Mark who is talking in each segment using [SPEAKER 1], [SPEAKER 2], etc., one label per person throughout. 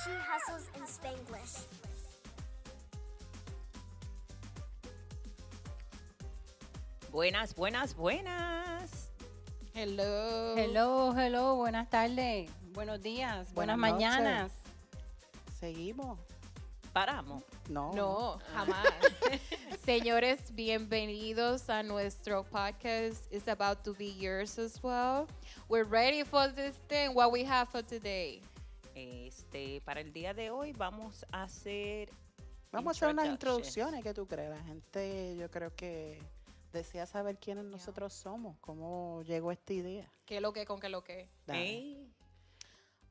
[SPEAKER 1] She hustles in Spanglish.
[SPEAKER 2] Buenas, buenas, buenas.
[SPEAKER 3] Hello.
[SPEAKER 4] Hello, hello, buenas tardes, buenos días, buenas
[SPEAKER 3] Buenas noches.
[SPEAKER 4] mañanas.
[SPEAKER 3] Seguimos.
[SPEAKER 2] Paramos.
[SPEAKER 3] No, jamás. Señores, bienvenidos a nuestro podcast. It's about to be yours as well. We're ready for this thing. What we have for today?
[SPEAKER 2] Para el día de hoy vamos a hacer
[SPEAKER 3] Vamos a hacer unas
[SPEAKER 2] introducciones.
[SPEAKER 3] introducciones que tú crees. La gente, yo creo que desea saber quiénes nosotros somos, cómo llegó esta idea.
[SPEAKER 5] ¿Qué lo que con qué lo que?
[SPEAKER 3] Dale.
[SPEAKER 2] Ey,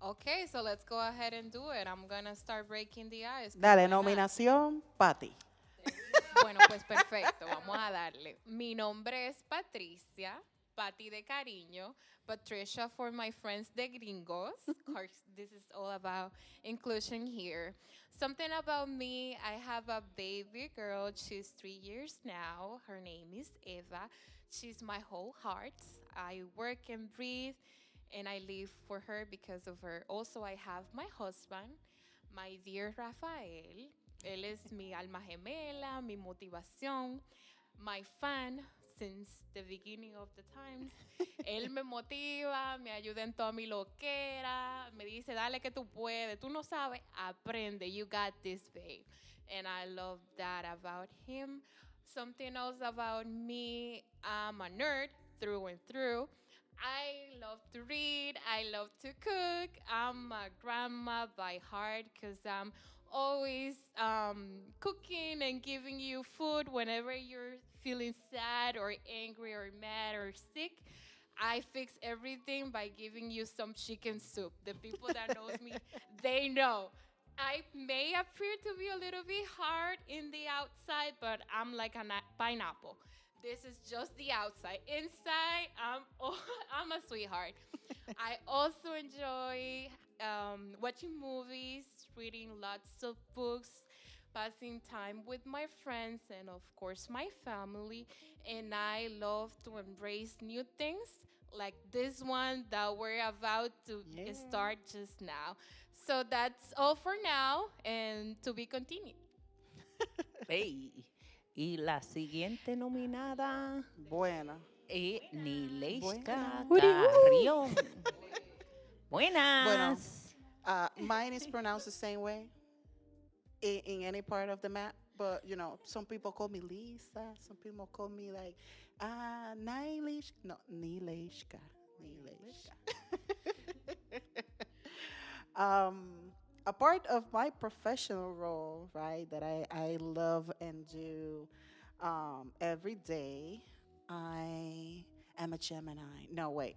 [SPEAKER 5] Okay, so let's go ahead and do it. I'm gonna start breaking the ice.
[SPEAKER 3] Dale,
[SPEAKER 5] Why not?
[SPEAKER 3] nominación, Patty.
[SPEAKER 5] Bueno, pues perfecto, vamos a darle. Mi nombre es Patricia, Patty de cariño, Patricia for my friends de gringos. Of course, this is all about inclusion here. Something about me, I have a baby girl. She's 3 years now. Her name is Eva. She's my whole heart. I work and breathe, and I live for her because of her. Also, I have my husband, my dear Rafael. Él es mi alma gemela, mi motivación, my fan since the beginning of the times. Él me motiva, me ayuda en toda mi loquera, me dice, dale que tú puedes, tú no sabes, aprende, you got this, babe. And I love that about him. Something else about me, I'm a nerd through and through. I love to read, I love to cook. I'm a grandma by heart because I'm always cooking and giving you food whenever you're feeling sad or angry or mad or sick. I fix everything by giving you some chicken soup. The people that knows me, they know. I may appear to be a little bit hard in the outside, but I'm like a pineapple. This is just the outside. Inside, I'm a sweetheart. I also enjoy watching movies, reading lots of books, passing time with my friends, and of course, my family. And I love to embrace new things like this one that we're about to start just now. So that's all for now, and to be continued.
[SPEAKER 2] ey. Y la siguiente nominada
[SPEAKER 3] Buena.
[SPEAKER 2] es Nileishka
[SPEAKER 3] Buena.
[SPEAKER 2] Carrión.
[SPEAKER 3] Bueno,
[SPEAKER 2] Buenas.
[SPEAKER 3] mine is pronounced the same way in any part of the map. But, you know, some people call me Lisa. Some people call me like, Nileishka. No, Nileishka. A part of my professional role, right, that I love and do every day, I am a Gemini. No, wait.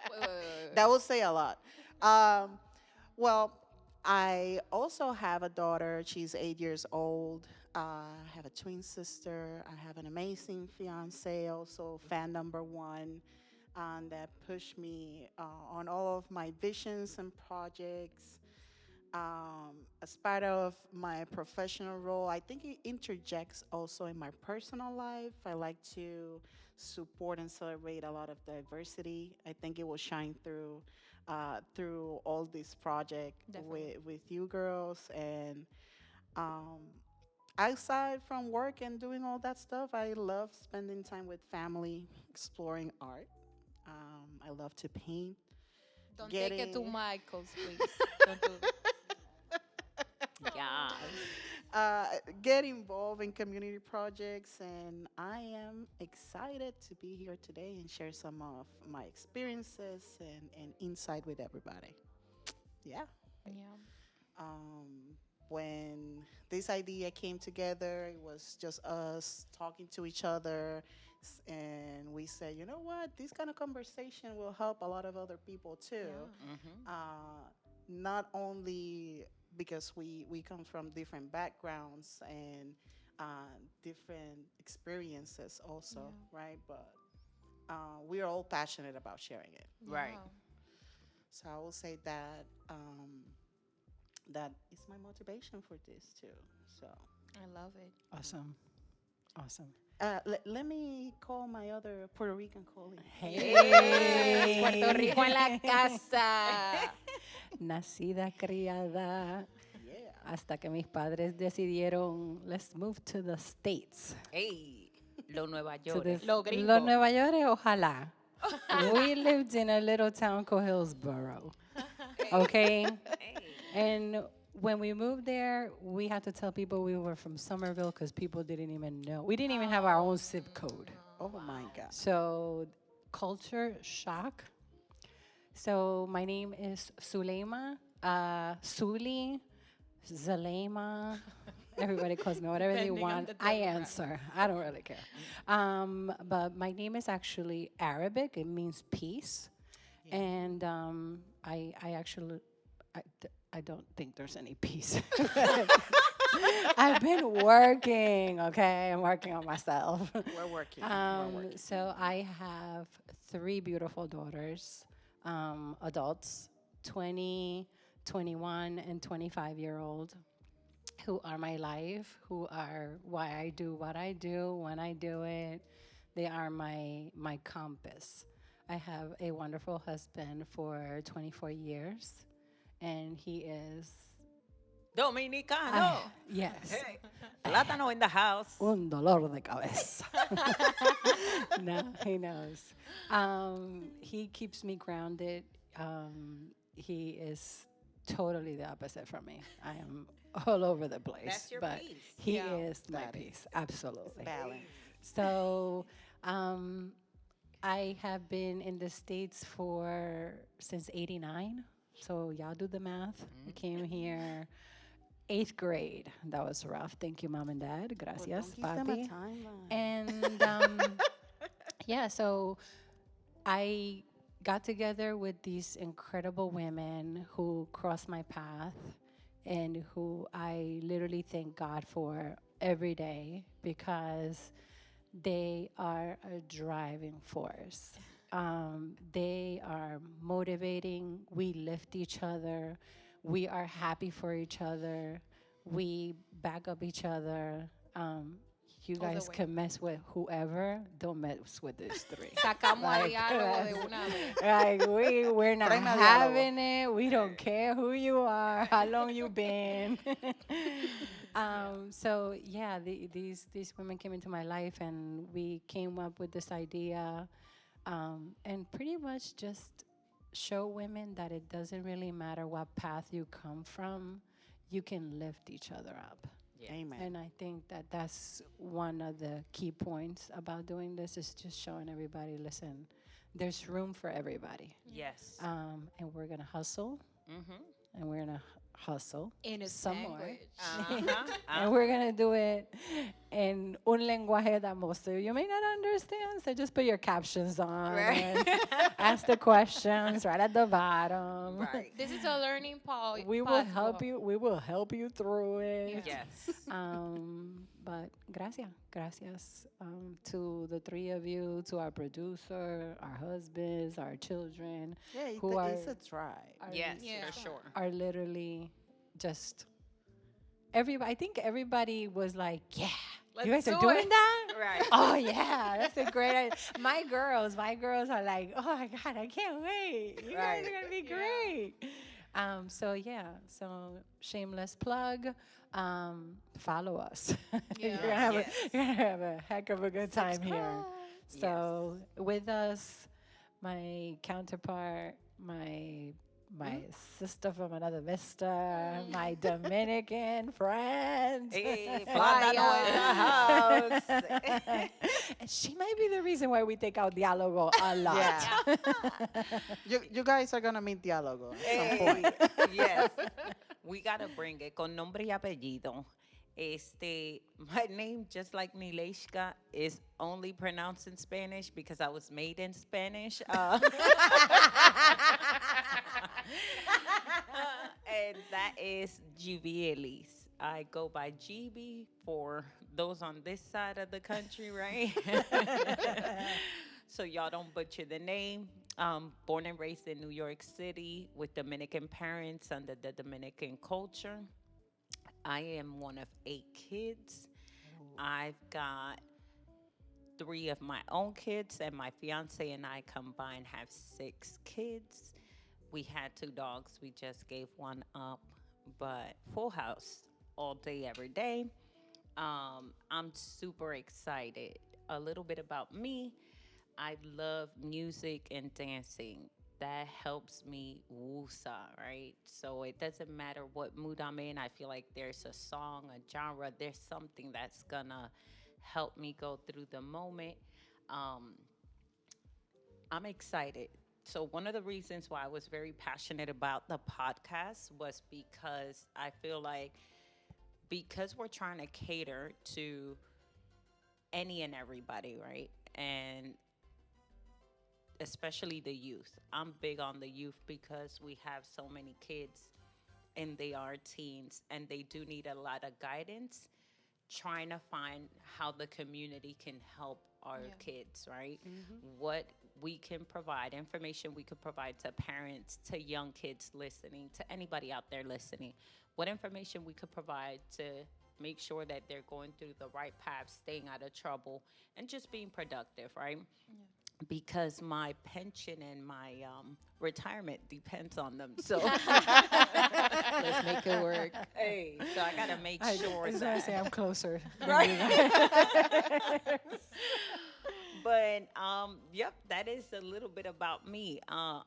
[SPEAKER 5] Wait.
[SPEAKER 3] That will say a lot. Well, I also have a daughter. She's 8 years old. I have a twin sister. I have an amazing fiance, also fan number one, that pushed me on all of my visions and projects. As part of my professional role, I think it interjects also in my personal life. I like to support and celebrate a lot of diversity. I think it will shine through all this project
[SPEAKER 5] Definitely.
[SPEAKER 3] with you girls. And um, outside from work and doing all that stuff, I love spending time with family, exploring art. I love to paint.
[SPEAKER 5] Don't take it to
[SPEAKER 3] Getting-
[SPEAKER 5] Michael's, please. Don't do that.
[SPEAKER 2] Ya.
[SPEAKER 3] Get involved in community projects, and I am excited to be here today and share some of my experiences and insight with everybody. Yeah.
[SPEAKER 5] Yeah.
[SPEAKER 3] When this idea came together, it was just us talking to each other, and we said, you know what, this kind of conversation will help a lot of other people too.
[SPEAKER 2] Mhm.
[SPEAKER 3] Not only because we come from different backgrounds and different experiences also, right? But we are all passionate about sharing it.
[SPEAKER 2] Right.
[SPEAKER 5] Yeah.
[SPEAKER 3] So I will say that that is my motivation for this too. So
[SPEAKER 5] I love it.
[SPEAKER 4] Awesome. Awesome.
[SPEAKER 3] Let me call my other Puerto Rican colleague.
[SPEAKER 4] Hey.
[SPEAKER 5] Puerto Rico en la casa.
[SPEAKER 4] Nacida, criada,
[SPEAKER 3] Yeah.
[SPEAKER 4] hasta que mis padres decidieron, let's move to the States.
[SPEAKER 2] Hey, los Nueva
[SPEAKER 4] To
[SPEAKER 2] York.
[SPEAKER 4] this,
[SPEAKER 5] Los
[SPEAKER 4] Los
[SPEAKER 5] gringos.
[SPEAKER 4] Nueva York, ojalá. We lived in a little town called Hillsboro. Okay? And when we moved there, we had to tell people we were from Somerville because people didn't even know. We didn't even have our own zip code.
[SPEAKER 3] Oh my God.
[SPEAKER 4] So, culture shock. So, my name is Suleima, Suli, Zalema. Everybody calls me whatever they
[SPEAKER 5] Depending on
[SPEAKER 4] want.
[SPEAKER 5] the
[SPEAKER 4] I
[SPEAKER 5] demographic.
[SPEAKER 4] answer. I don't really care. But my name is actually Arabic. It means peace. And I actually, I don't think there's any peace. I've been working, okay? I'm working on myself.
[SPEAKER 3] We're working. We're working.
[SPEAKER 4] So I have three beautiful daughters, adults, 20, 21, and 25-year-old, who are my life, who are why I do what I do, when I do it. They are my compass. I have a wonderful husband for 24 years, and he is
[SPEAKER 2] Dominicano.
[SPEAKER 4] yes.
[SPEAKER 2] Hey, Plátano in the house.
[SPEAKER 4] Un dolor de cabeza. No, he knows. He keeps me grounded. He is totally the opposite from me. I am all over the place.
[SPEAKER 2] That's your
[SPEAKER 4] but
[SPEAKER 2] peace.
[SPEAKER 4] he
[SPEAKER 5] Yeah.
[SPEAKER 4] is my
[SPEAKER 3] That is.
[SPEAKER 4] peace. Absolutely.
[SPEAKER 3] Balance.
[SPEAKER 4] So, I have been in the States since '89. So y'all do the math. I came here 8th grade. That was rough. Thank you, mom and dad.
[SPEAKER 3] Well,
[SPEAKER 4] Gracias,
[SPEAKER 3] don't give them a
[SPEAKER 4] papi.
[SPEAKER 3] timeline.
[SPEAKER 4] And yeah, so I got together with these incredible women who crossed my path and who I literally thank God for every day because they are a driving force. They are motivating. We lift each other. We are happy for each other. We back up each other. You
[SPEAKER 5] All the
[SPEAKER 4] guys
[SPEAKER 5] way.
[SPEAKER 4] can mess with whoever. Don't mess with these three.
[SPEAKER 5] Sacamos a
[SPEAKER 4] Like,
[SPEAKER 5] diálogo de una vez.
[SPEAKER 4] Like we're not
[SPEAKER 3] Tráeme al diálogo.
[SPEAKER 4] having it. We don't care who you are, how long you been. So yeah, these women came into my life, and we came up with this idea, and pretty much just show women that it doesn't really matter what path you come from, you can lift each other up.
[SPEAKER 3] Amen.
[SPEAKER 4] And I think that that's one of the key points about doing this is just showing everybody, listen, there's room for everybody.
[SPEAKER 2] Yes.
[SPEAKER 4] And we're going to hustle,
[SPEAKER 2] Mm-hmm.
[SPEAKER 4] and we're going to hustle
[SPEAKER 5] In a
[SPEAKER 4] some more.
[SPEAKER 5] sandwich.
[SPEAKER 4] And we're going to do it in un lenguaje that most of you may not understand. So just put your captions on and ask the questions right at the bottom.
[SPEAKER 2] Right.
[SPEAKER 5] This is a learning part.
[SPEAKER 4] We will help you. We will help you through it.
[SPEAKER 2] Yes.
[SPEAKER 4] But gracias to the three of you, to our producer, our husbands, our children,
[SPEAKER 3] Yeah,
[SPEAKER 4] who
[SPEAKER 3] it's
[SPEAKER 4] are-
[SPEAKER 3] a tribe.
[SPEAKER 2] Yes,
[SPEAKER 5] Yeah.
[SPEAKER 2] for sure.
[SPEAKER 4] are literally just everybody. I think everybody was like, "Yeah, you
[SPEAKER 5] Let's
[SPEAKER 4] guys are
[SPEAKER 5] do
[SPEAKER 4] doing
[SPEAKER 5] it."
[SPEAKER 4] that."
[SPEAKER 2] Right.
[SPEAKER 4] Oh yeah, that's a great idea. My girls are like, "Oh my God, I can't wait! You guys
[SPEAKER 2] Right.
[SPEAKER 4] are gonna be
[SPEAKER 5] Yeah.
[SPEAKER 4] great." So yeah, so shameless plug. Follow us.
[SPEAKER 5] Yeah.
[SPEAKER 4] You're gonna have
[SPEAKER 2] Yes.
[SPEAKER 4] you're gonna have a heck of a good time here. So with us, my counterpart, my sister from another mister, my Dominican friend.
[SPEAKER 2] Hey,
[SPEAKER 4] Fire.
[SPEAKER 2] plátano in the house.
[SPEAKER 4] And she might be the reason why we take out dialogo a lot.
[SPEAKER 3] Yeah. You guys are gonna meet Dialogo at some
[SPEAKER 2] Hey,
[SPEAKER 3] point.
[SPEAKER 2] yes. We gotta bring it con nombre y apellido. My name, just like Nileshka, is only pronounced in Spanish because I was made in Spanish. And that is Givielis. I go by GB for those on this side of the country, right? So y'all don't butcher the name. Born and raised in New York City with Dominican parents under the Dominican culture. I am one of 8 kids. I've got 3 of my own kids, and my fiance and I combined have 6 kids. We had 2 dogs. We just gave one up, but full house all day, every day. I'm super excited. A little bit about me. I love music and dancing. That helps me woosah, right? So it doesn't matter what mood I'm in. I feel like there's a song, a genre, there's something that's gonna help me go through the moment. Um, I'm excited. So one of the reasons why I was very passionate about the podcast was because I feel like because we're trying to cater to any and everybody, right? And especially the youth. I'm big on the youth because we have so many kids and they are teens and they do need a lot of guidance trying to find how the community can help our kids, right? What we can provide, information we could provide to parents, to young kids listening, to anybody out there listening. What information we could provide to make sure that they're going through the right path, staying out of trouble, and just being productive, right? Because my pension and my retirement depends on them. So
[SPEAKER 4] Let's make it work.
[SPEAKER 2] hey, so I gotta make sure
[SPEAKER 4] I was
[SPEAKER 2] that.
[SPEAKER 4] gonna say I'm closer.
[SPEAKER 2] But yep, that is a little bit about me.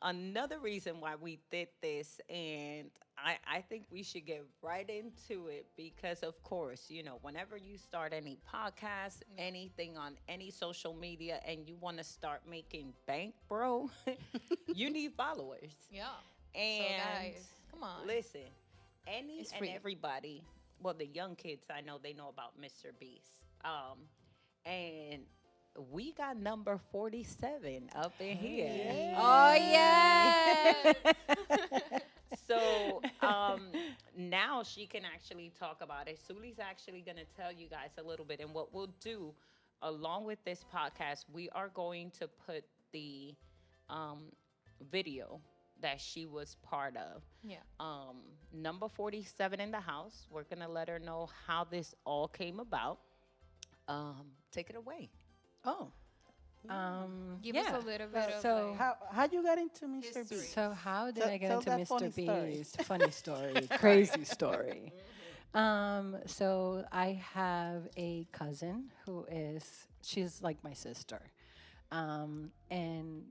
[SPEAKER 2] Another reason why we did this, and I think we should get right into it because, of course, you know, whenever you start any podcast, anything on any social media, and you want to start making bank, bro, you need followers.
[SPEAKER 5] Yeah.
[SPEAKER 2] And
[SPEAKER 5] So guys, come on.
[SPEAKER 2] listen, any
[SPEAKER 5] It's
[SPEAKER 2] and
[SPEAKER 5] free.
[SPEAKER 2] everybody, well, the young kids, I know they know about Mr. Beast. And we got number 47 up in here.
[SPEAKER 5] Oh yeah.
[SPEAKER 2] So now she can actually talk about it. Suli's actually going to tell you guys a little bit. And what we'll do, along with this podcast, we are going to put the video that she was part of.
[SPEAKER 5] Yeah.
[SPEAKER 2] Number 47 in the house. We're going to let her know how this all came about. Take it away.
[SPEAKER 3] Oh,
[SPEAKER 5] Give
[SPEAKER 4] yeah.
[SPEAKER 5] us a little bit of
[SPEAKER 4] So
[SPEAKER 5] like,
[SPEAKER 3] how you got into Mr.
[SPEAKER 5] History.
[SPEAKER 3] Beast?
[SPEAKER 4] So how did
[SPEAKER 3] Tell-
[SPEAKER 4] I get
[SPEAKER 3] tell
[SPEAKER 4] into
[SPEAKER 3] that funny
[SPEAKER 4] Mr.
[SPEAKER 3] story.
[SPEAKER 4] Beast? Funny story, crazy story. So I have a cousin she's like my sister, and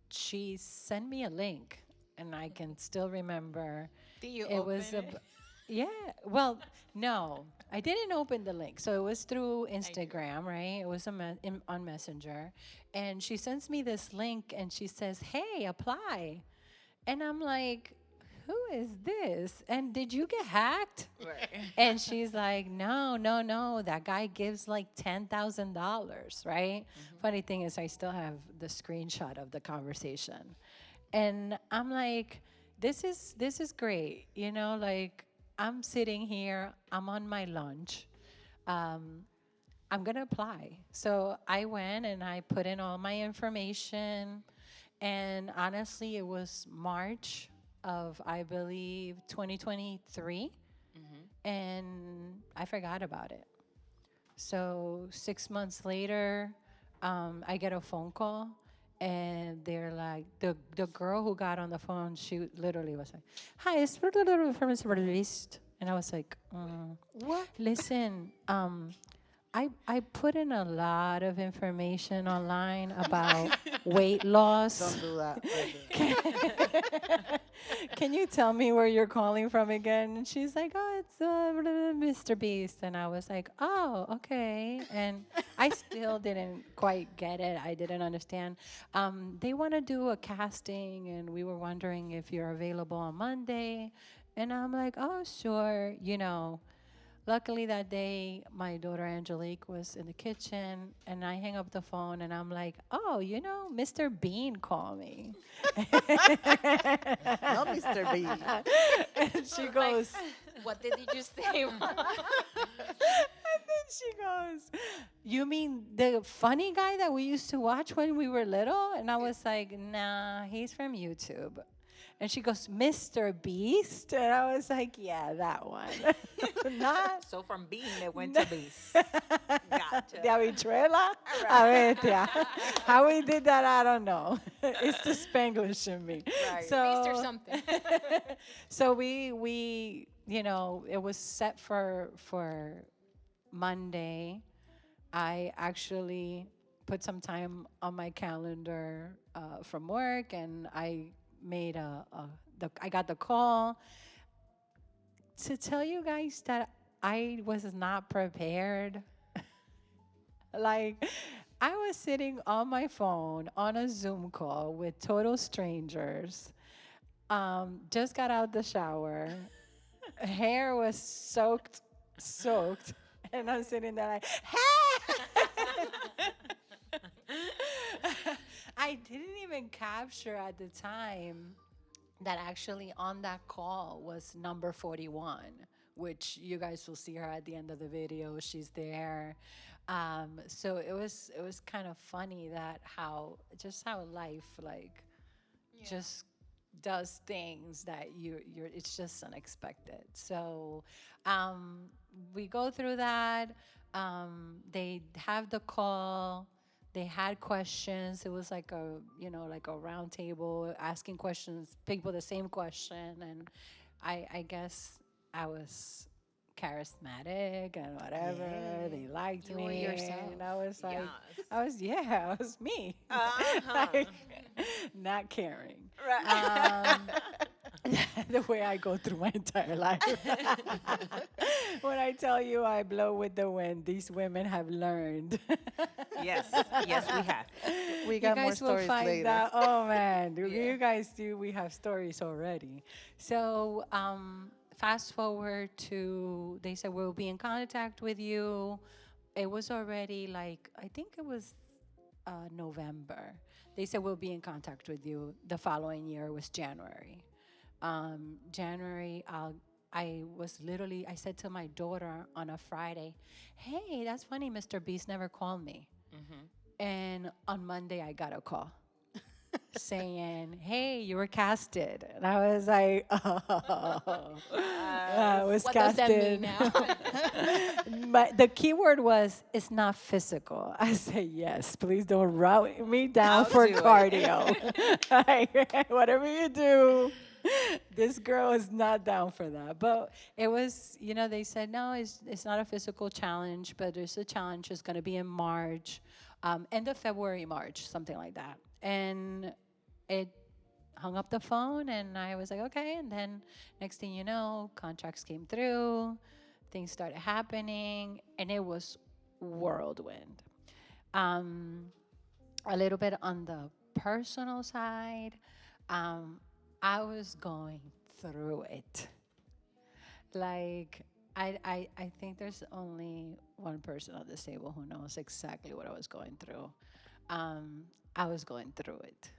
[SPEAKER 4] she sent me a link, and I can still remember.
[SPEAKER 5] do you
[SPEAKER 4] It was
[SPEAKER 5] open it?
[SPEAKER 4] yeah. Well, no, I didn't open the link. So it was through Instagram, right? It was on Messenger, and she sends me this link, and she says, "Hey, apply," and I'm like, "Who is this? And did you get hacked?" And she's like, "No, no, no. That guy gives like $10,000, right?" Funny thing is, I still have the screenshot of the conversation, and I'm like, this is great, you know, like I'm sitting here, I'm on my lunch, I'm gonna apply. So I went and I put in all my information, and honestly, it was March of, I believe, 2023, and I forgot about it. So 6 months later, I get a phone call, and they're like, the girl who got on the phone, she literally was like, "Hi, it's from Mr. Beast," and I was like,
[SPEAKER 3] What?
[SPEAKER 4] "Listen, I put in a lot of information online about weight loss.
[SPEAKER 3] Don't do that. Don't do that.
[SPEAKER 4] Can you tell me where you're calling from again?" And she's like, "Oh, it's Mr. Beast." And I was like, "Oh, okay." And I still didn't quite get it. I didn't understand. They want to do a casting, and we were wondering if you're available on Monday. And I'm like, "Oh, sure." You know, luckily that day, my daughter Angelique was in the kitchen, and I hang up the phone, and I'm like, "Oh, you know, Mr. Bean called me."
[SPEAKER 3] No, Mr. B.
[SPEAKER 4] And she goes,
[SPEAKER 5] What did you just say?
[SPEAKER 4] and then she goes, "You mean the funny guy that we used to watch when we were little?" And I was like, "Nah, he's from YouTube." And she goes, Mr. Beast? And I was like, yeah, that one. Not
[SPEAKER 2] So from being it went to beast. Gotcha.
[SPEAKER 4] the habichuela. A ver, tía. How we did that, I don't know. It's the Spanglish in me.
[SPEAKER 2] Right.
[SPEAKER 5] Beast or something.
[SPEAKER 4] So we it was set for Monday. I actually put some time on my calendar from work, and I made I got the call to tell you guys that I was not prepared. Like, I was sitting on my phone on a Zoom call with total strangers. Just got out the shower. Hair was soaked, and I'm sitting there like, hey! I didn't even capture at the time that actually on that call was number 41, which you guys will see her at the end of the video. She's there. So it was kind of funny that how life like just does things that you're it's just unexpected. So we go through that. They have the call. They had questions. It was like a round table asking questions, people the same question, and I guess I was charismatic and whatever.
[SPEAKER 3] Yeah.
[SPEAKER 4] They liked
[SPEAKER 5] You
[SPEAKER 4] me,
[SPEAKER 5] were yourself.
[SPEAKER 4] and I was like,
[SPEAKER 2] Yes.
[SPEAKER 4] I was me,
[SPEAKER 2] Uh-huh.
[SPEAKER 4] like, not caring.
[SPEAKER 2] Right.
[SPEAKER 4] The way I go through my entire life. When I tell you I blow with the wind, these women have learned.
[SPEAKER 2] Yes. Yes, we have.
[SPEAKER 3] We
[SPEAKER 4] You
[SPEAKER 3] got more
[SPEAKER 4] guys will
[SPEAKER 3] stories
[SPEAKER 4] find
[SPEAKER 3] later.
[SPEAKER 4] out. Oh man,
[SPEAKER 2] Yeah.
[SPEAKER 4] you guys do. We have stories already. So fast forward to they said we'll be in contact with you. It was already like I think it was November. They said we'll be in contact with you. The following year was January. January, I said to my daughter on a Friday, hey, that's funny, Mr. Beast never called me. And on Monday, I got a call saying, hey, you were casted. And I was like, oh, I was
[SPEAKER 5] What does
[SPEAKER 4] casted.
[SPEAKER 5] that mean now?
[SPEAKER 4] But the key word was, it's not physical. I said, yes, please don't route me down
[SPEAKER 2] I'll
[SPEAKER 4] for
[SPEAKER 2] do it.
[SPEAKER 4] cardio. Like, whatever you do, this girl is not down for that. But it was, they said, no, it's not a physical challenge, but it's a challenge. It's going to be in March, end of February, March, something like that. And it hung up the phone, and I was like, okay. And then next thing you know, contracts came through, things started happening, and it was whirlwind. A little bit on the personal side, I was going through it. Like, I think there's only one person on this table who knows exactly what I was going through. I was going through it.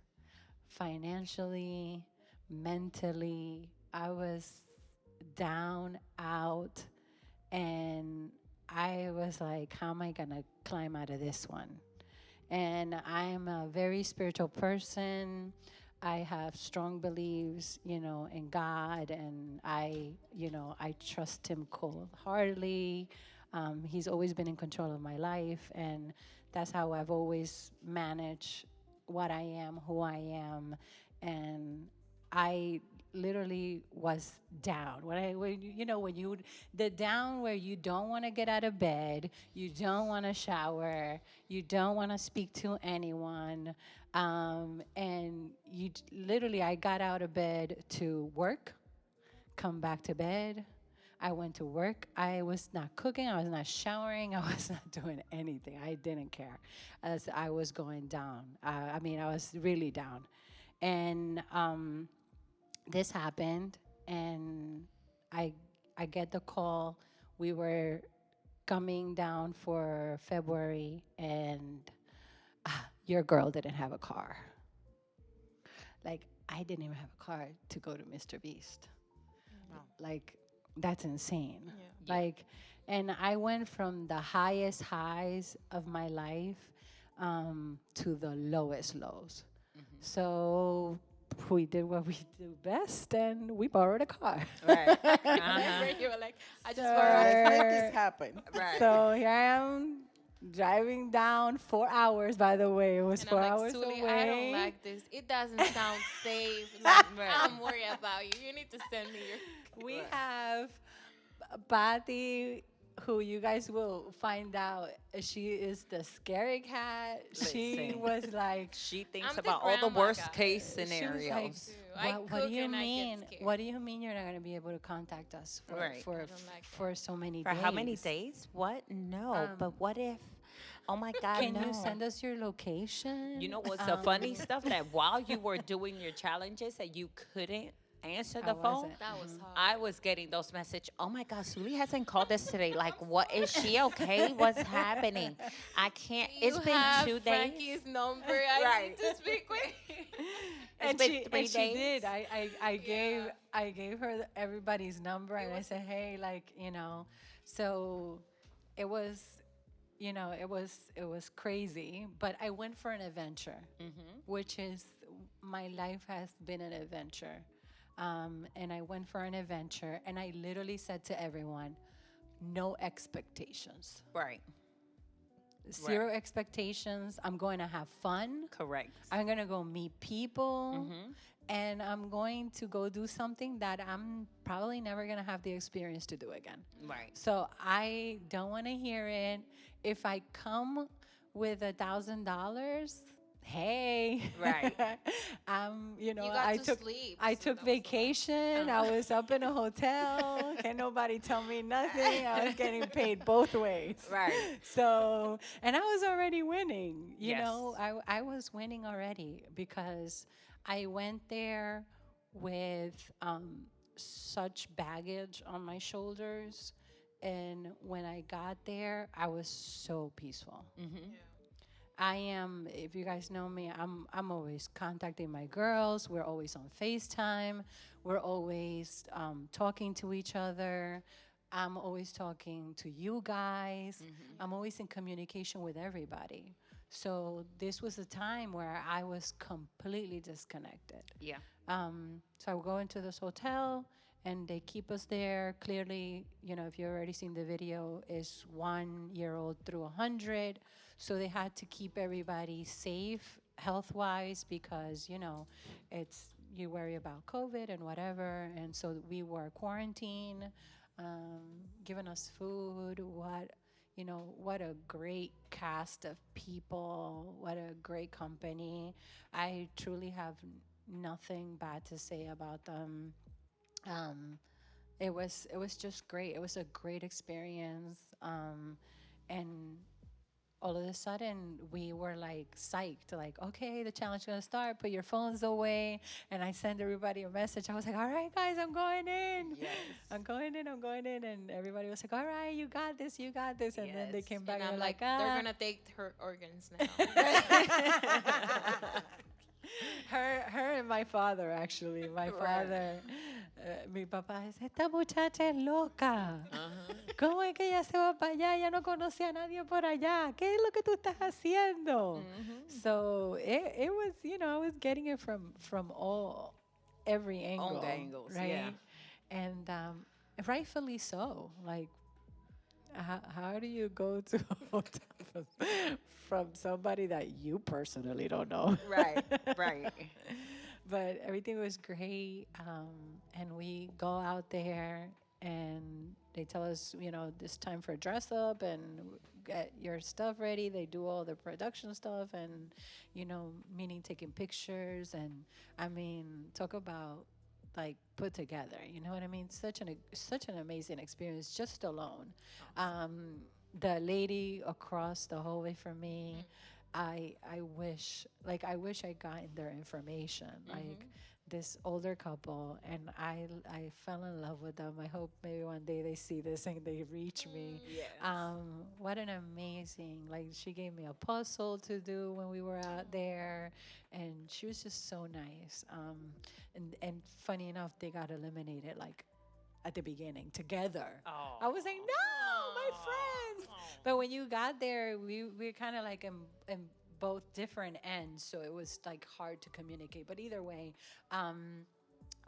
[SPEAKER 4] Financially, mentally, I was down, out, and I was like, how am I gonna climb out of this one? And I'm a very spiritual person. I have strong beliefs, in God, and I trust Him cold-heartedly. He's always been in control of my life, and that's how I've always managed what I am, who I am, and I literally was down. The down where you don't want to get out of bed, you don't want to shower, you don't want to speak to anyone, and I got out of bed to work, come back to bed. I went to work. I was not cooking. I was not showering. I was not doing anything. I didn't care, as I was going down. I was really down, and this happened, and I get the call. We were coming down for February, and your girl didn't have a car. Like, I didn't even have a car to go to Mr. Beast. Like, that's insane.
[SPEAKER 5] Yeah.
[SPEAKER 4] Like, and I went from the highest highs of my life to the lowest lows. So we did what we do best, and we borrowed a car.
[SPEAKER 2] Right.
[SPEAKER 5] Remember, you were like, I just
[SPEAKER 4] So-
[SPEAKER 5] borrowed
[SPEAKER 3] Let's make
[SPEAKER 4] Sure.
[SPEAKER 3] this happen.
[SPEAKER 2] Right.
[SPEAKER 4] So here I am driving down 4 hours, by the way. It was
[SPEAKER 5] And
[SPEAKER 4] 4
[SPEAKER 5] I'm like,
[SPEAKER 4] hours
[SPEAKER 5] Sully,
[SPEAKER 4] away.
[SPEAKER 5] I don't like this. It doesn't sound safe. Like, I'm worried about you. You need to send me your.
[SPEAKER 4] We have Patty, who you guys will find out. She is the scary cat. She
[SPEAKER 2] Listen.
[SPEAKER 4] was like,
[SPEAKER 2] She thinks
[SPEAKER 5] I'm the
[SPEAKER 2] about all the
[SPEAKER 5] grandma
[SPEAKER 2] worst
[SPEAKER 5] guy.
[SPEAKER 2] case
[SPEAKER 4] she was
[SPEAKER 2] scenarios.
[SPEAKER 4] like,
[SPEAKER 5] I
[SPEAKER 4] what
[SPEAKER 5] cook
[SPEAKER 4] do you
[SPEAKER 5] and I get
[SPEAKER 4] mean?
[SPEAKER 5] scared.
[SPEAKER 4] What do you mean you're not going to be able to contact us for
[SPEAKER 2] Right.
[SPEAKER 4] for,
[SPEAKER 5] I don't like
[SPEAKER 4] for so many
[SPEAKER 2] For
[SPEAKER 4] days?
[SPEAKER 2] how many days? What? No. but what if? Oh my God,
[SPEAKER 4] Can
[SPEAKER 2] no.
[SPEAKER 4] you send us your location?
[SPEAKER 2] You know what's the funny stuff? That while you were doing your challenges that you couldn't answer
[SPEAKER 4] I
[SPEAKER 2] the phone,
[SPEAKER 4] wasn't.
[SPEAKER 5] That was hard.
[SPEAKER 2] I was getting those messages. Oh my God, Suli hasn't called us today. Like, what is she okay? What's happening? I can't. It's
[SPEAKER 5] You
[SPEAKER 2] been
[SPEAKER 5] have
[SPEAKER 2] 2 days.
[SPEAKER 5] Frankie's number. I
[SPEAKER 2] Right.
[SPEAKER 5] need to speak with.
[SPEAKER 4] And
[SPEAKER 2] been
[SPEAKER 4] she
[SPEAKER 2] 3
[SPEAKER 4] and she
[SPEAKER 2] days.
[SPEAKER 4] did. I gave
[SPEAKER 5] Yeah.
[SPEAKER 4] I gave her everybody's number, and I said, hey, like, so it was, it was crazy. But I went for an adventure, which is, my life has been an adventure. And I went for an adventure, and I literally said to everyone, no expectations.
[SPEAKER 2] Right.
[SPEAKER 4] Zero expectations. I'm going to have fun.
[SPEAKER 2] Correct.
[SPEAKER 4] I'm going to go meet people. And I'm going to go do something that I'm probably never going to have the experience to do again.
[SPEAKER 2] Right.
[SPEAKER 4] So I don't want to hear it. If I come with $1,000, hey,
[SPEAKER 2] Right.
[SPEAKER 5] You got
[SPEAKER 4] I
[SPEAKER 5] to
[SPEAKER 4] took
[SPEAKER 5] sleep.
[SPEAKER 4] I
[SPEAKER 5] so
[SPEAKER 4] took
[SPEAKER 5] that was a lot.
[SPEAKER 4] vacation. I was up in a hotel. Can't nobody tell me nothing. I was getting paid both ways.
[SPEAKER 2] Right.
[SPEAKER 4] So, and I was already winning. You
[SPEAKER 2] Yes.
[SPEAKER 4] know, I was winning already because I went there with such baggage on my shoulders. And when I got there, I was so peaceful. I am, if you guys know me, I'm always contacting my girls. We're always on FaceTime. We're always talking to each other. I'm always talking to you guys. I'm always in communication with everybody. So this was a time where I was completely disconnected.
[SPEAKER 2] Yeah.
[SPEAKER 4] So I would go into this hotel, and they keep us there. Clearly, if you've already seen the video, is 1 year old through 100. So they had to keep everybody safe health-wise because, it's, you worry about COVID and whatever. And so we were quarantined, giving us food. What a great cast of people. What a great company. I truly have nothing bad to say about them. It was just great. It was a great experience. And all of a sudden we were like psyched, like, okay, the challenge is gonna start, put your phones away. And I sent everybody a message. I was like, all right, guys, I'm going in.
[SPEAKER 2] Yes.
[SPEAKER 4] I'm going in. And everybody was like, all right, you got this. And then they
[SPEAKER 2] Yes.
[SPEAKER 4] came back
[SPEAKER 5] And
[SPEAKER 4] and
[SPEAKER 5] I'm
[SPEAKER 4] they're
[SPEAKER 5] like,
[SPEAKER 4] like,
[SPEAKER 5] they're
[SPEAKER 4] ah.
[SPEAKER 5] gonna take her organs now.
[SPEAKER 4] Her and my father, actually. My father, mi papá dice, esta muchacha es loca. ¿Cómo es que ella se va para allá? Ella no conoce a nadie por allá. ¿Qué es lo que tú estás haciendo? So it was, I was getting it from every angle.
[SPEAKER 2] All the angles,
[SPEAKER 4] right?
[SPEAKER 2] yeah.
[SPEAKER 4] And rightfully so. Like, how do you go to a hotel from somebody that you personally don't know?
[SPEAKER 2] Right.
[SPEAKER 4] But everything was great. And we go out there and they tell us, this time for dress up and get your stuff ready. They do all the production stuff and, meaning taking pictures. And I mean, talk about like put together, you know what I mean? Such an amazing experience just alone. The lady across the hallway from me, I wish I got their information. Like this older couple, and I fell in love with them. I hope maybe one day they see this and they reach me.
[SPEAKER 2] Yes.
[SPEAKER 4] What an amazing, like, she gave me a puzzle to do when we were out there, and she was just so nice. And funny enough, they got eliminated like at the beginning together.
[SPEAKER 2] Oh.
[SPEAKER 4] I was like, no, my friends. But when you got there, we kind of like both different ends, so it was like hard to communicate. But either way,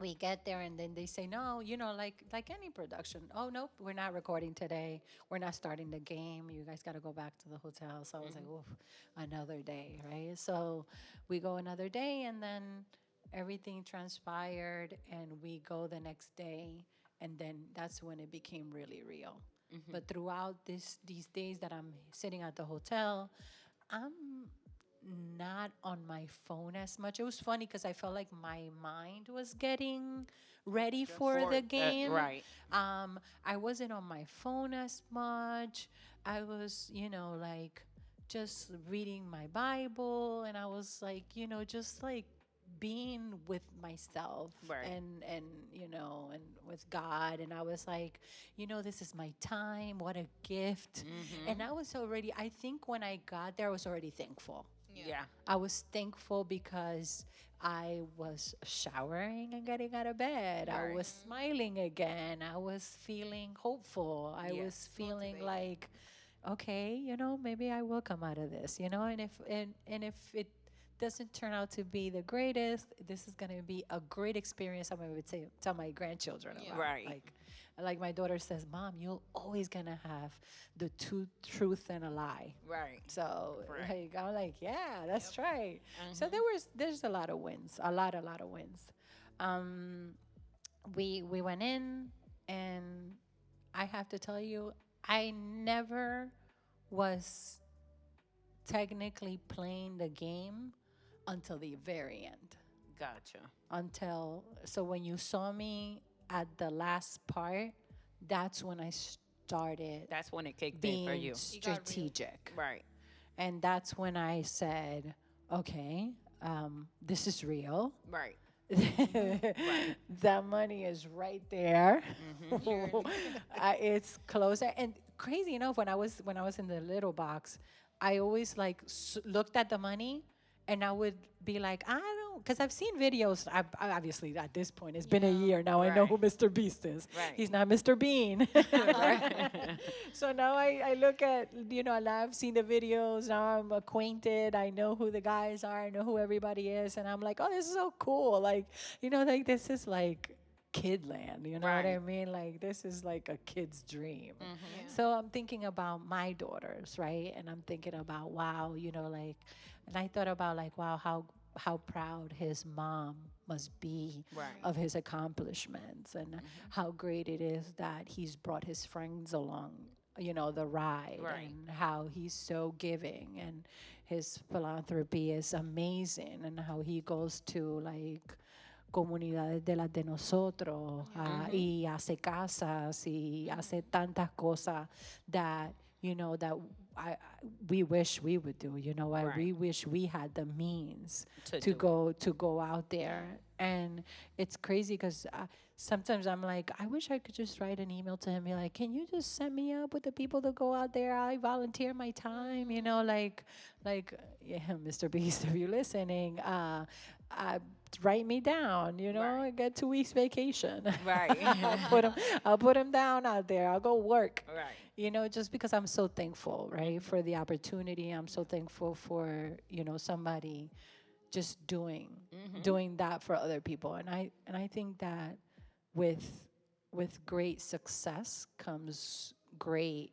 [SPEAKER 4] we get there and then they say no, like any production. Oh nope, we're not recording today. We're not starting the game. You guys got to go back to the hotel. So I was like, oof, another day, right? So we go another day and then everything transpired and we go the next day and then that's when it became really real. But throughout these days that I'm sitting at the hotel, I'm not on my phone as much. It was funny because I felt like my mind was getting ready for the game.
[SPEAKER 2] Right.
[SPEAKER 4] I wasn't on my phone as much. I was, like just reading my Bible, and I was like, just like being with myself
[SPEAKER 2] Right.
[SPEAKER 4] and and with God, and I was like, this is my time. What a gift. And I was already, I think when I got there I was already thankful.
[SPEAKER 2] Yeah.
[SPEAKER 4] I was thankful because I was showering and getting out of bed. I
[SPEAKER 2] Right.
[SPEAKER 4] was smiling again. I was feeling hopeful. I was
[SPEAKER 2] Yes.
[SPEAKER 4] feeling
[SPEAKER 5] Motivated.
[SPEAKER 4] like, okay, maybe I will come out of this, and if it doesn't turn out to be the greatest, this is gonna be a great experience. I'm gonna tell my grandchildren
[SPEAKER 5] Yeah.
[SPEAKER 4] about.
[SPEAKER 2] Right.
[SPEAKER 4] Like my daughter says, Mom, you're always gonna have the two truth and a lie.
[SPEAKER 2] Right.
[SPEAKER 4] So
[SPEAKER 2] Right.
[SPEAKER 4] like I'm like, yeah, that's right. So there's a lot of wins, a lot of wins. Um, we went in, and I have to tell you, I never was technically playing the game until the very end.
[SPEAKER 2] Gotcha.
[SPEAKER 4] So when you saw me at the last part, that's when I started
[SPEAKER 2] That's when it kicked in for
[SPEAKER 4] being
[SPEAKER 2] you.
[SPEAKER 5] You got real.
[SPEAKER 4] strategic.
[SPEAKER 2] Right.
[SPEAKER 4] And that's when I said, okay, this is real.
[SPEAKER 2] Right.
[SPEAKER 4] That money is right there.
[SPEAKER 5] Clearly.
[SPEAKER 4] It's closer. And crazy enough, when I was in the little box, I always like looked at the money, and I would be like, I don't, because I've seen videos. I obviously at this point it's been a
[SPEAKER 5] Yeah.
[SPEAKER 4] year now. I know
[SPEAKER 2] Right.
[SPEAKER 4] who Mr. Beast is.
[SPEAKER 2] Right.
[SPEAKER 4] He's not Mr. Bean. So now I look at, now I've seen the videos. Now I'm acquainted. I know who the guys are. I know who everybody is. And I'm like, oh, this is so cool. Like, like this is like kid land. You know what I
[SPEAKER 2] Right.
[SPEAKER 4] mean? Like this is like a kid's dream.
[SPEAKER 5] Yeah.
[SPEAKER 4] So I'm thinking about my daughters, right? And I'm thinking about, wow, like, and I thought about like, wow, how proud his mom must be
[SPEAKER 2] Right.
[SPEAKER 4] of his accomplishments, and how great it is that he's brought his friends along, the ride,
[SPEAKER 2] Right.
[SPEAKER 4] and how he's so giving, and his philanthropy is amazing, and how he goes to like comunidades de las de nosotros, y hace casas y hace tantas cosas that that we wish we would do.
[SPEAKER 2] Right.
[SPEAKER 4] We wish we had the means
[SPEAKER 2] To
[SPEAKER 4] to
[SPEAKER 2] do
[SPEAKER 4] go out there. And it's crazy because sometimes I'm like, I wish I could just write an email to him and be like, can you just set me up with the people to go out there? I volunteer my time, yeah, Mr. Beast, if you're listening, write me down,
[SPEAKER 2] Right.
[SPEAKER 4] I get 2 weeks vacation.
[SPEAKER 2] Right.
[SPEAKER 4] I'll put him down out there. I'll go work.
[SPEAKER 2] Right.
[SPEAKER 4] Just because I'm so thankful, right, for the opportunity. I'm so thankful for, somebody just doing that for other people. And I think that with great success comes great,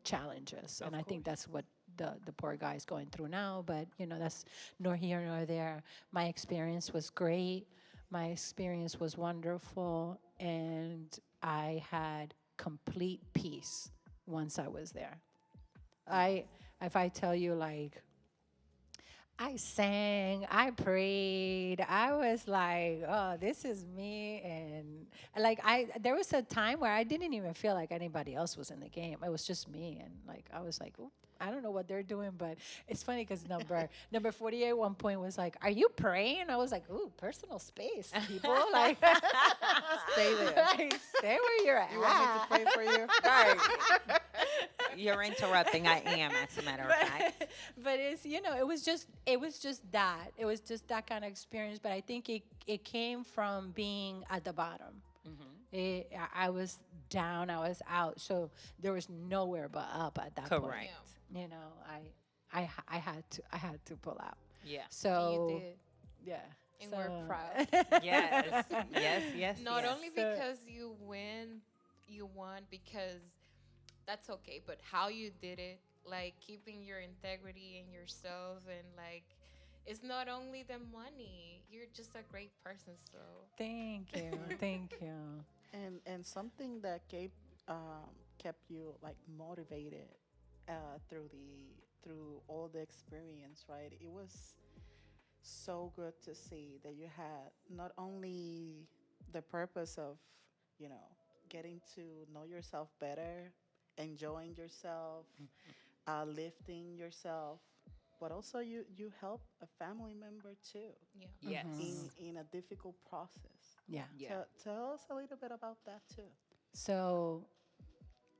[SPEAKER 4] challenges. And I think that's what the poor guy is going through now. But, that's nor here nor there. My experience was great. My experience was wonderful. And I had complete peace once I was there. If I tell you, like, I sang, I prayed. I was like, oh, this is me. And like, there was a time where I didn't even feel like anybody else was in the game. It was just me. And like, I was like, "Oop, I don't know what they're doing," but it's funny because number 48 at one point was like, "Are you praying?" I was like, "Ooh, personal space, people." Like,
[SPEAKER 3] Stay there.
[SPEAKER 4] like, stay where you're at.
[SPEAKER 3] You want me to pray for you?
[SPEAKER 2] Right. You're interrupting. I am, as a matter of fact.
[SPEAKER 4] But it's it was just that. It was just that kind of experience. But I think it came from being at the bottom. I was down. I was out. So there was nowhere but up at that point.
[SPEAKER 2] Correct.
[SPEAKER 5] Yeah.
[SPEAKER 4] I had to pull out.
[SPEAKER 2] Yeah.
[SPEAKER 5] And
[SPEAKER 4] So
[SPEAKER 5] you did.
[SPEAKER 4] yeah.
[SPEAKER 5] And
[SPEAKER 4] So
[SPEAKER 5] we're proud.
[SPEAKER 2] Yes. Yes. Yes.
[SPEAKER 5] Not
[SPEAKER 2] Yes.
[SPEAKER 5] only
[SPEAKER 4] So-
[SPEAKER 5] because you won because that's okay, but how you did it, like keeping your integrity in yourself, and like it's not only the money. You're just a great person, so
[SPEAKER 4] thank you, thank you.
[SPEAKER 3] And something that kept you like motivated through all the experience, right? It was so good to see that you had not only the purpose of, you know, getting to know yourself better, enjoying yourself, lifting yourself, but also you help a family member too
[SPEAKER 5] yeah.
[SPEAKER 2] Yes.
[SPEAKER 3] in a difficult process.
[SPEAKER 4] Yeah.
[SPEAKER 2] Yeah.
[SPEAKER 3] Tell us a little bit about that too.
[SPEAKER 4] So,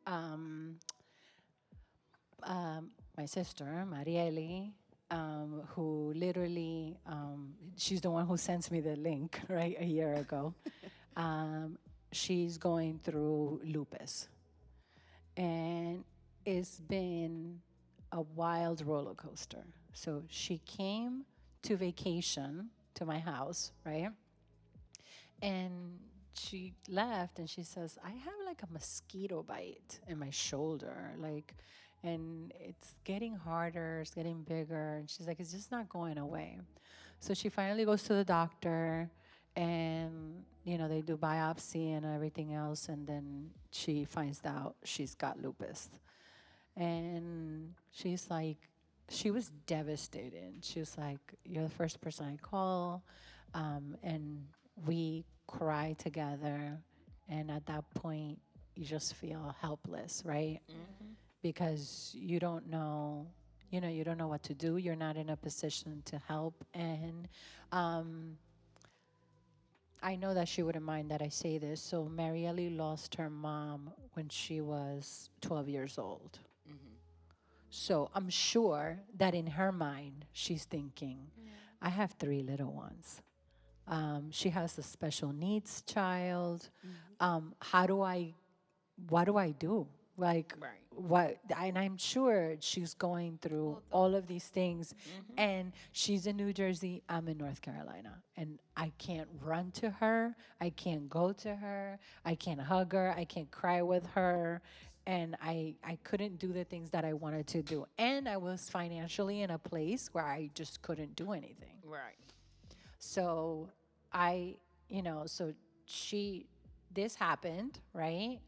[SPEAKER 4] um, my sister Marieli, who literally, she's the one who sends me the link right a year ago. um, she's going through lupus, and it's been a wild roller coaster. So she came to vacation to my house, right? And she left and she says, I have like a mosquito bite in my shoulder. Like, and it's getting harder, it's getting bigger. And she's like, it's just not going away. So she finally goes to the doctor and, they do biopsy and everything else. And then she finds out she's got lupus. And she's like, she was devastated. She was like, you're the first person I call. And we cry together. And at that point, you just feel helpless, right? Because you don't know, you don't know what to do. You're not in a position to help. And I know that she wouldn't mind that I say this. So Marielle lost her mom when she was 12 years old. So I'm sure that in her mind, she's thinking, I have 3 little ones. She has a special needs child. What do I do? Like,
[SPEAKER 2] Right.
[SPEAKER 4] what? And I'm sure she's going through all of these things. And she's in New Jersey, I'm in North Carolina. And I can't run to her. I can't go to her. I can't hug her. I can't cry with her. And I couldn't do the things that I wanted to do. And I was financially in a place where I just couldn't do anything.
[SPEAKER 2] Right.
[SPEAKER 4] So so this happened, right?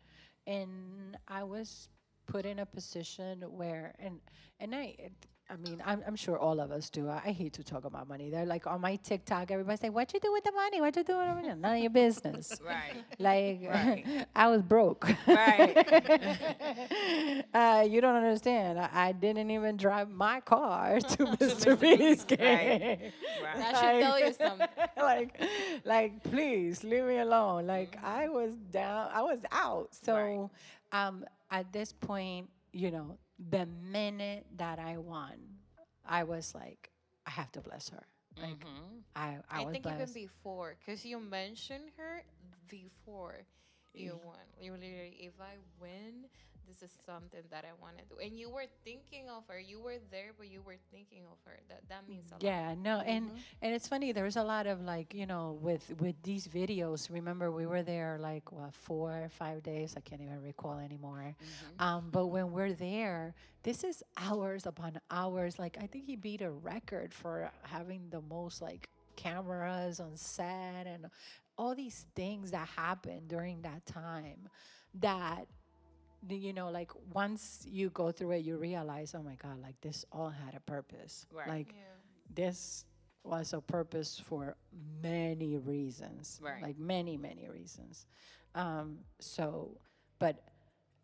[SPEAKER 4] And I was put in a position where, I mean, I'm sure all of us do. I hate to talk about money. They're like on my TikTok, everybody's like, what you do with the money? What you do with the money? None of your business.
[SPEAKER 2] Right.
[SPEAKER 4] Like,
[SPEAKER 2] Right.
[SPEAKER 4] I was broke.
[SPEAKER 2] Right.
[SPEAKER 4] You don't understand. I didn't even drive my car to Mr. B's game.
[SPEAKER 2] Right.
[SPEAKER 5] That should tell you something.
[SPEAKER 4] like, please leave me alone. Like, I was down, I was out. So, at this point, the minute that I won, I was like, I have to bless her. Like, I was
[SPEAKER 5] think
[SPEAKER 4] blessed.
[SPEAKER 5] even before, because you mentioned her before you won. You literally, if I win, this is something that I want to do. And you were thinking of her. You were there, but you were thinking of her. That means a lot.
[SPEAKER 4] Yeah, no, and it's funny. There's a lot of like, with these videos. Remember, we were there like what 4 or 5 days. I can't even recall anymore. But when we're there, this is hours upon hours. Like I think he beat a record for having the most like cameras on set and all these things that happened during that time. That like once you go through it, you realize, oh my God, like this all had a purpose.
[SPEAKER 2] Right.
[SPEAKER 4] Like
[SPEAKER 5] Yeah.
[SPEAKER 4] this was a purpose for many reasons.
[SPEAKER 2] Right.
[SPEAKER 4] Like many, many reasons. So, but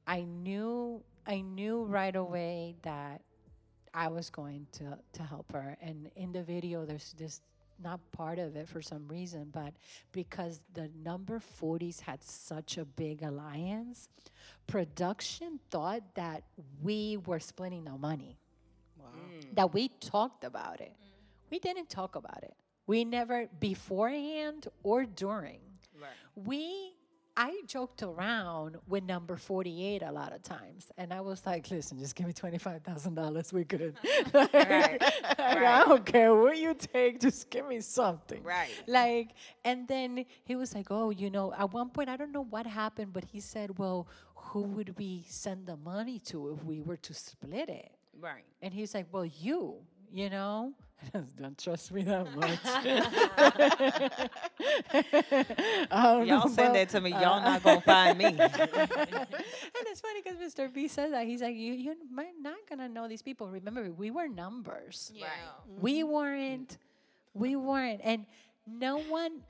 [SPEAKER 4] I knew right away that I was going to help her. And in the video, there's this not part of it for some reason, but because the number 40s had such a big alliance, production thought that we were splitting the money,
[SPEAKER 3] Wow.
[SPEAKER 4] that we talked about it. We didn't talk about it. We never, beforehand or during,
[SPEAKER 2] Right.
[SPEAKER 4] we I joked around with number 48 a lot of times. And I was like, listen, just give me $25,000. We good.
[SPEAKER 2] Right.
[SPEAKER 4] I don't care what you take. Just give me something.
[SPEAKER 2] Right.
[SPEAKER 4] Like, and then he was like, oh, at one point, I don't know what happened, but he said, well, who would we send the money to if we were to split it?
[SPEAKER 2] Right.
[SPEAKER 4] And he's like, well, you know? Don't trust me that much.
[SPEAKER 2] Y'all send that to me. Y'all not gonna find me.
[SPEAKER 4] And it's funny because Mr. B says that. He's like, you're not going to know these people. Remember, we were numbers.
[SPEAKER 5] Yeah.
[SPEAKER 4] We weren't. And no one,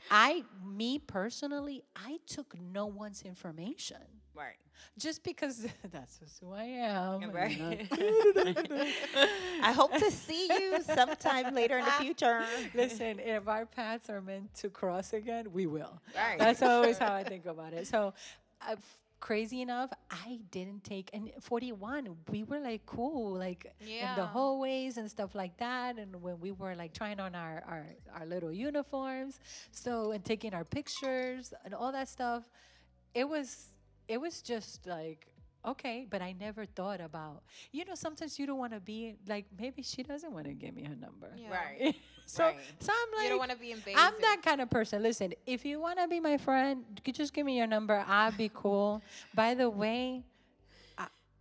[SPEAKER 4] me personally, I took no one's information.
[SPEAKER 2] Right.
[SPEAKER 4] Just because that's just who I am. and
[SPEAKER 2] Right.
[SPEAKER 4] I'm
[SPEAKER 2] I hope to see you sometime later in the future.
[SPEAKER 4] Listen, if our paths are meant to cross again, we will.
[SPEAKER 2] Right.
[SPEAKER 4] That's always how I think about it. So, crazy enough, I didn't take, and 41, we were like cool, like in the
[SPEAKER 5] Yeah.
[SPEAKER 4] hallways and stuff like that. And when we were like trying on our little uniforms, and taking our pictures and all that stuff, it was just like, okay, but I never thought about, sometimes you don't want to be like, maybe she doesn't want to give me her number.
[SPEAKER 5] Yeah.
[SPEAKER 2] Right.
[SPEAKER 4] So
[SPEAKER 2] Right.
[SPEAKER 4] I'm like,
[SPEAKER 5] You don't want to be invasive.
[SPEAKER 4] I'm that kind of person. Listen, if you want to be my friend, you just give me your number. I'll be cool. By the way,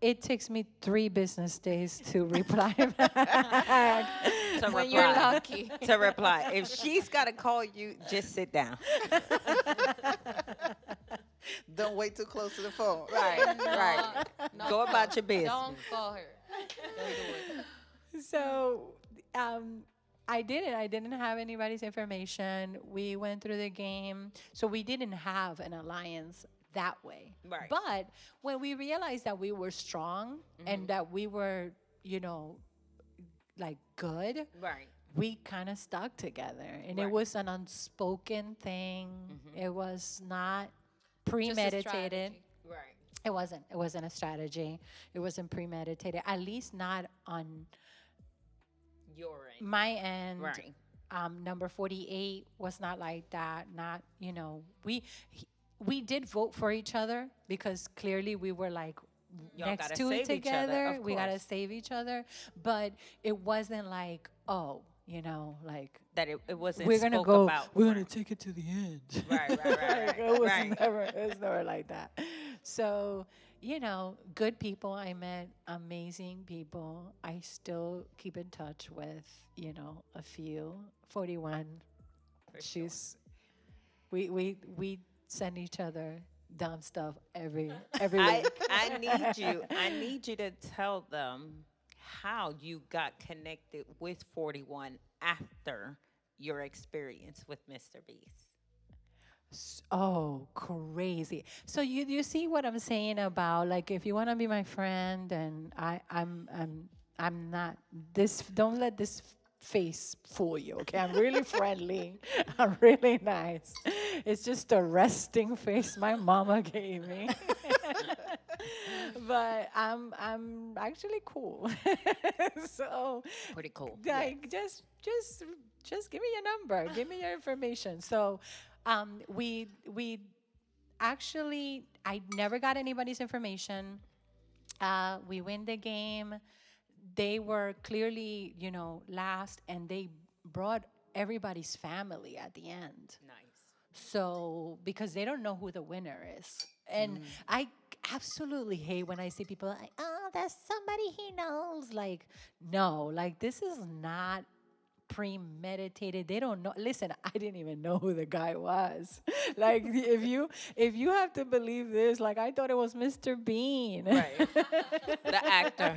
[SPEAKER 4] it takes me 3 business days to reply back.
[SPEAKER 2] To
[SPEAKER 5] when
[SPEAKER 2] reply.
[SPEAKER 5] you're lucky.
[SPEAKER 2] To reply. If she's got to call you, just sit down.
[SPEAKER 3] Don't wait too close to the phone.
[SPEAKER 2] Right. Right.
[SPEAKER 5] No,
[SPEAKER 2] Go about your business.
[SPEAKER 5] Don't call her. Don't do it.
[SPEAKER 4] So I didn't have anybody's information. We went through the game. So we didn't have an alliance that way.
[SPEAKER 2] Right.
[SPEAKER 4] But when we realized that we were strong and that we were, like good,
[SPEAKER 2] Right.
[SPEAKER 4] we kind of stuck together. And
[SPEAKER 2] Right.
[SPEAKER 4] it was an unspoken thing. It was not
[SPEAKER 5] Just a
[SPEAKER 4] premeditated.
[SPEAKER 5] strategy.
[SPEAKER 2] Right.
[SPEAKER 4] It wasn't. It wasn't a strategy. It wasn't premeditated. At least not on
[SPEAKER 2] Your end.
[SPEAKER 4] my end.
[SPEAKER 2] Right.
[SPEAKER 4] Number 48 was not like that. Not, we did vote for each other because clearly we were like
[SPEAKER 2] Y'all
[SPEAKER 4] next
[SPEAKER 2] gotta
[SPEAKER 4] to
[SPEAKER 2] save
[SPEAKER 4] it
[SPEAKER 2] each other,
[SPEAKER 4] together.
[SPEAKER 2] of
[SPEAKER 4] We gotta
[SPEAKER 2] course.
[SPEAKER 4] save each other. But it wasn't like, like
[SPEAKER 2] That it wasn't
[SPEAKER 4] we're gonna
[SPEAKER 2] spoke
[SPEAKER 4] go.
[SPEAKER 2] about.
[SPEAKER 4] We're gonna
[SPEAKER 2] Right.
[SPEAKER 4] take it to the end.
[SPEAKER 2] Right, right, right,
[SPEAKER 4] Like,
[SPEAKER 2] right.
[SPEAKER 4] it was never like that. So, good people. I met amazing people. I still keep in touch with, a few. 41.
[SPEAKER 2] For
[SPEAKER 4] She's we send each other dumb stuff every
[SPEAKER 2] I,
[SPEAKER 4] week.
[SPEAKER 2] I need you to tell them how you got connected with 41 after your experience with Mr. Beast.
[SPEAKER 4] Oh, crazy. So you see what I'm saying about, like, if you want to be my friend, and I'm not this, don't let this face fool you, okay? I'm really friendly. I'm really nice. It's just a resting face my mama gave me. But I'm actually cool. So
[SPEAKER 2] Pretty cool.
[SPEAKER 4] like just give me your number, give me your information. So we actually, I never got anybody's information. We win the game. They were clearly, last, and they brought everybody's family at the end.
[SPEAKER 2] Nice.
[SPEAKER 4] So, because they don't know who the winner is. And I absolutely hate when I see people like, oh, that's somebody he knows. Like, no, like, this is not premeditated. They don't know. Listen, I didn't even know who the guy was. Like, if you have to believe this, like, I thought it was Mr. Bean.
[SPEAKER 2] Right. The actor.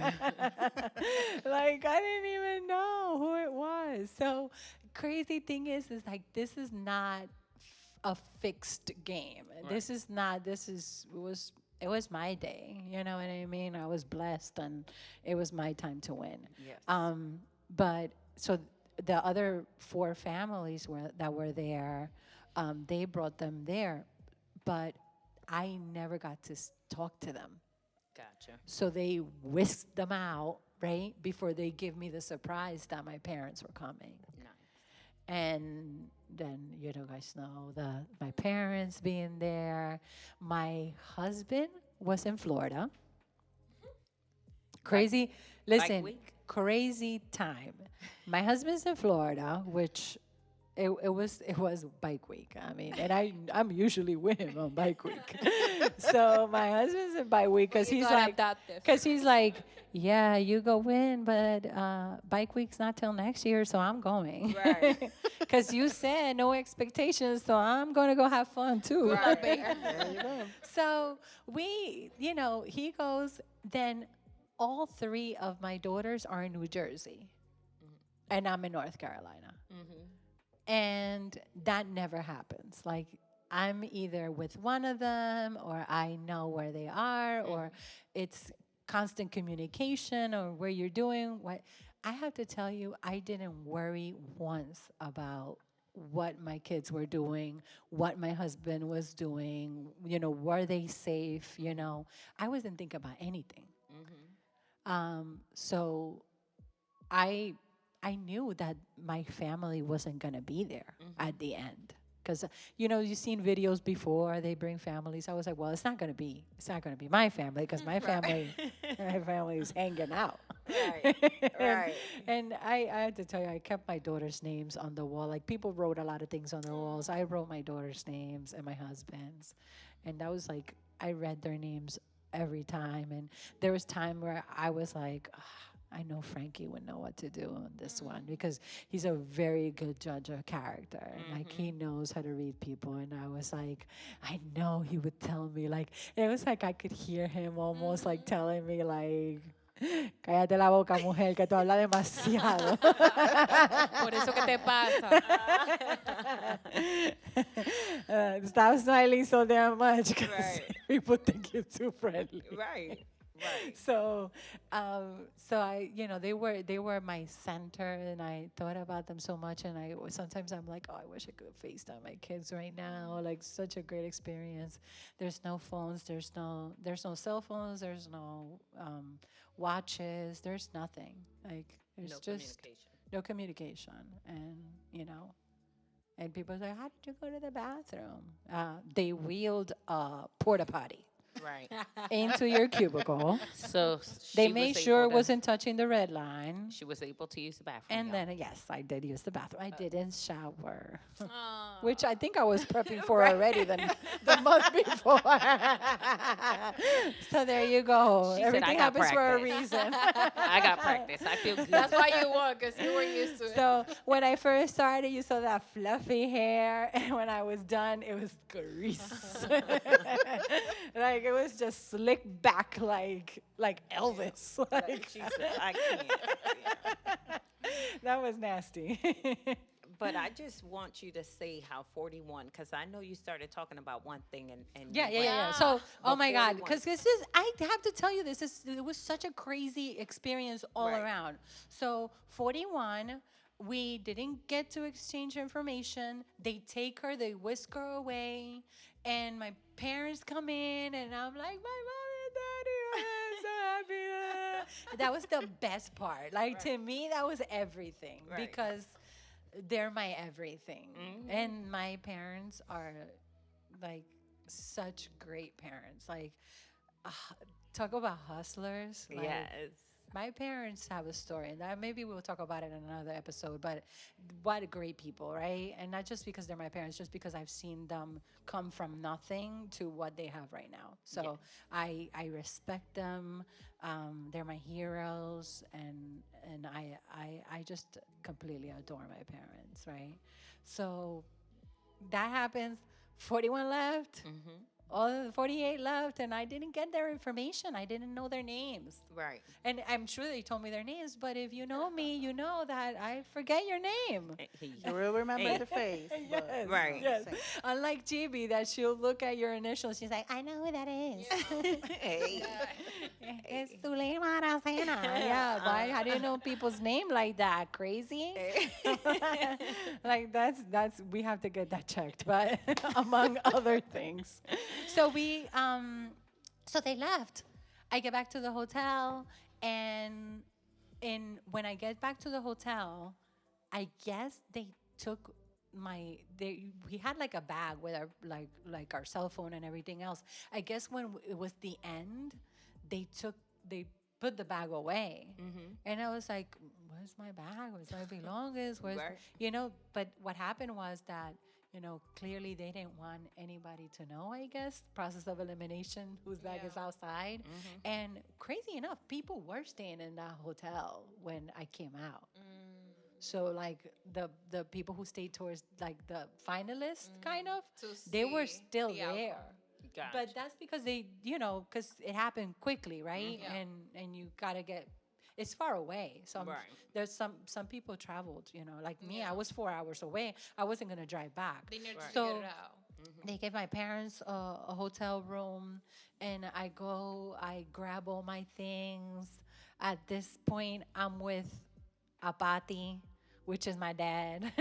[SPEAKER 4] Like, I didn't even know who it was. So, crazy thing is like, this is not a fixed game.
[SPEAKER 2] Right.
[SPEAKER 4] This is not. It was my day. You know what I mean? I was blessed, and it was my time to win.
[SPEAKER 2] Yes.
[SPEAKER 4] But so the other 4 families that were there, they brought them there, but I never got to talk to them.
[SPEAKER 2] Gotcha.
[SPEAKER 4] So they whisked them out right before they give me the surprise that my parents were coming.
[SPEAKER 2] Nice.
[SPEAKER 4] And then guys know my parents being there. My husband was in Florida. Crazy, listen,
[SPEAKER 2] week?
[SPEAKER 4] crazy time. My husband's in Florida, which it was bike week. I mean, and I'm usually with him on bike week. So my husband's in bike week because
[SPEAKER 5] You
[SPEAKER 4] he's
[SPEAKER 5] got
[SPEAKER 4] like,
[SPEAKER 5] adaptive.
[SPEAKER 4] yeah, you go in, but bike week's not till next year, so I'm going.
[SPEAKER 2] Right.
[SPEAKER 4] Because you said no expectations, so I'm going to go have fun too.
[SPEAKER 2] Right.
[SPEAKER 3] There you go.
[SPEAKER 4] So he goes, then all three of my daughters are in New Jersey, and I'm in North Carolina. And that never happens. Like, I'm either with one of them, or I know where they are, or it's constant communication, or where you're doing what. I have to tell you, I didn't worry once about what my kids were doing, what my husband was doing, were they safe, I wasn't thinking about anything. So I knew that my family wasn't going to be there at the end. Because, you've seen videos before, they bring families. I was like, well, it's not going to be my family, because my family is hanging out.
[SPEAKER 2] Right, right.
[SPEAKER 4] And I had to tell you, I kept my daughter's names on the wall. Like, people wrote a lot of things on the walls. I wrote my daughter's names and my husband's. And that was like, I read their names every time. And there was time where I was like, I know Frankie would know what to do on this one, because he's a very good judge of character, and like, he knows how to read people. And I was like, I know he would tell me, like, it was like I could hear him almost like telling me, like, cállate la boca, mujer, que tú hablas demasiado.
[SPEAKER 5] Por eso que te pasa.
[SPEAKER 4] Stop smiling so damn much, because
[SPEAKER 2] Right.
[SPEAKER 4] people think you're too friendly.
[SPEAKER 2] Right. Right.
[SPEAKER 4] So they were my center, and I thought about them so much. And sometimes I'm like, oh, I wish I could FaceTime my kids right now. Like, such a great experience. There's no phones. There's no cell phones. There's no watches. There's nothing. Like, there's
[SPEAKER 2] No
[SPEAKER 4] just
[SPEAKER 2] communication.
[SPEAKER 4] no communication. And and people say, how did you go to the bathroom? They wheeled a porta potty
[SPEAKER 2] Right.
[SPEAKER 4] into your cubicle.
[SPEAKER 2] So
[SPEAKER 4] They
[SPEAKER 2] she
[SPEAKER 4] made
[SPEAKER 2] was
[SPEAKER 4] sure it
[SPEAKER 2] able to-
[SPEAKER 4] wasn't touching the red line.
[SPEAKER 2] She was able to use the bathroom.
[SPEAKER 4] And
[SPEAKER 2] y'all.
[SPEAKER 4] then, yes, I did use the bathroom. I didn't shower,
[SPEAKER 5] Aw.
[SPEAKER 4] which I think I was prepping for already the month before. So there you go.
[SPEAKER 2] She said, "I
[SPEAKER 4] Everything
[SPEAKER 2] got
[SPEAKER 4] happens for a
[SPEAKER 2] practice."
[SPEAKER 4] reason.
[SPEAKER 2] I got practice. I feel good.
[SPEAKER 5] That's why you won, because you were used to it.
[SPEAKER 4] So when I first started, you saw that fluffy hair, and when I was done, it was grease. Like, it was just slicked back like Elvis. Like,
[SPEAKER 2] She said, I can't.
[SPEAKER 4] that was nasty.
[SPEAKER 2] But I just want you to say how 41, because I know you started talking about one thing and
[SPEAKER 4] Yeah.
[SPEAKER 2] you went-
[SPEAKER 4] So, oh
[SPEAKER 2] But
[SPEAKER 4] my God,
[SPEAKER 2] 41.
[SPEAKER 4] because I have to tell you, it was such a crazy experience all
[SPEAKER 2] Right.
[SPEAKER 4] around. So, 41, we didn't get to exchange information. They take her, they whisk her away, and my parents come in, and I'm like, my mom and daddy, I'm so happy. That was the best part. Like, to me, that was everything,
[SPEAKER 2] Right.
[SPEAKER 4] because they're my everything. And my parents are like such great parents. Like, talk about hustlers. Like,
[SPEAKER 2] Yes.
[SPEAKER 4] my parents have a story, and that maybe we'll talk about it in another episode. But what great people, right? And not just because they're my parents, just because I've seen them come from nothing to what they have right now. So I respect them. They're my heroes, and I just completely adore my parents, right? So that happens. 41 left. All the 48 left, and I didn't get their information. I didn't know their names.
[SPEAKER 2] Right.
[SPEAKER 4] And I'm sure they told me their names, but if you know me, you know that I forget your name.
[SPEAKER 3] You will remember the face. but
[SPEAKER 4] Yes,
[SPEAKER 2] Right.
[SPEAKER 4] yes.
[SPEAKER 3] Same.
[SPEAKER 4] Unlike GB, that she'll look at your initials. She's like, I know who that is.
[SPEAKER 2] Hey.
[SPEAKER 4] It's Zulema Aracena. Yeah, why? How do you know people's name like that? Crazy? Like, that's we have to get that checked, but among other things. So so they left. I get back to the hotel, and when I get back to the hotel, I guess they took we had like a bag with our like our cell phone and everything else. I guess when it was the end, they put the bag away, and I was like, "Where's my bag? Where's my belongings? Where's
[SPEAKER 2] Right.
[SPEAKER 4] But what happened was that clearly they didn't want anybody to know. I guess process of elimination, whose bag is outside, and crazy enough, people were staying in that hotel when I came out. So like the people who stayed towards like the finalists, kind of,
[SPEAKER 5] To
[SPEAKER 4] they were
[SPEAKER 5] see
[SPEAKER 4] still
[SPEAKER 5] the outcome.
[SPEAKER 4] there.
[SPEAKER 2] Gotcha.
[SPEAKER 4] But that's because they, because it happened quickly, right?
[SPEAKER 5] Yeah.
[SPEAKER 4] And you gotta it's far away. So
[SPEAKER 2] Right.
[SPEAKER 4] there's some people traveled, like me.
[SPEAKER 5] Yeah.
[SPEAKER 4] I was 4 hours away. I wasn't gonna drive back.
[SPEAKER 5] They need to
[SPEAKER 4] So
[SPEAKER 5] figure it out.
[SPEAKER 4] they gave my parents a hotel room, and I grab all my things. At this point, I'm with Apati, which is my dad,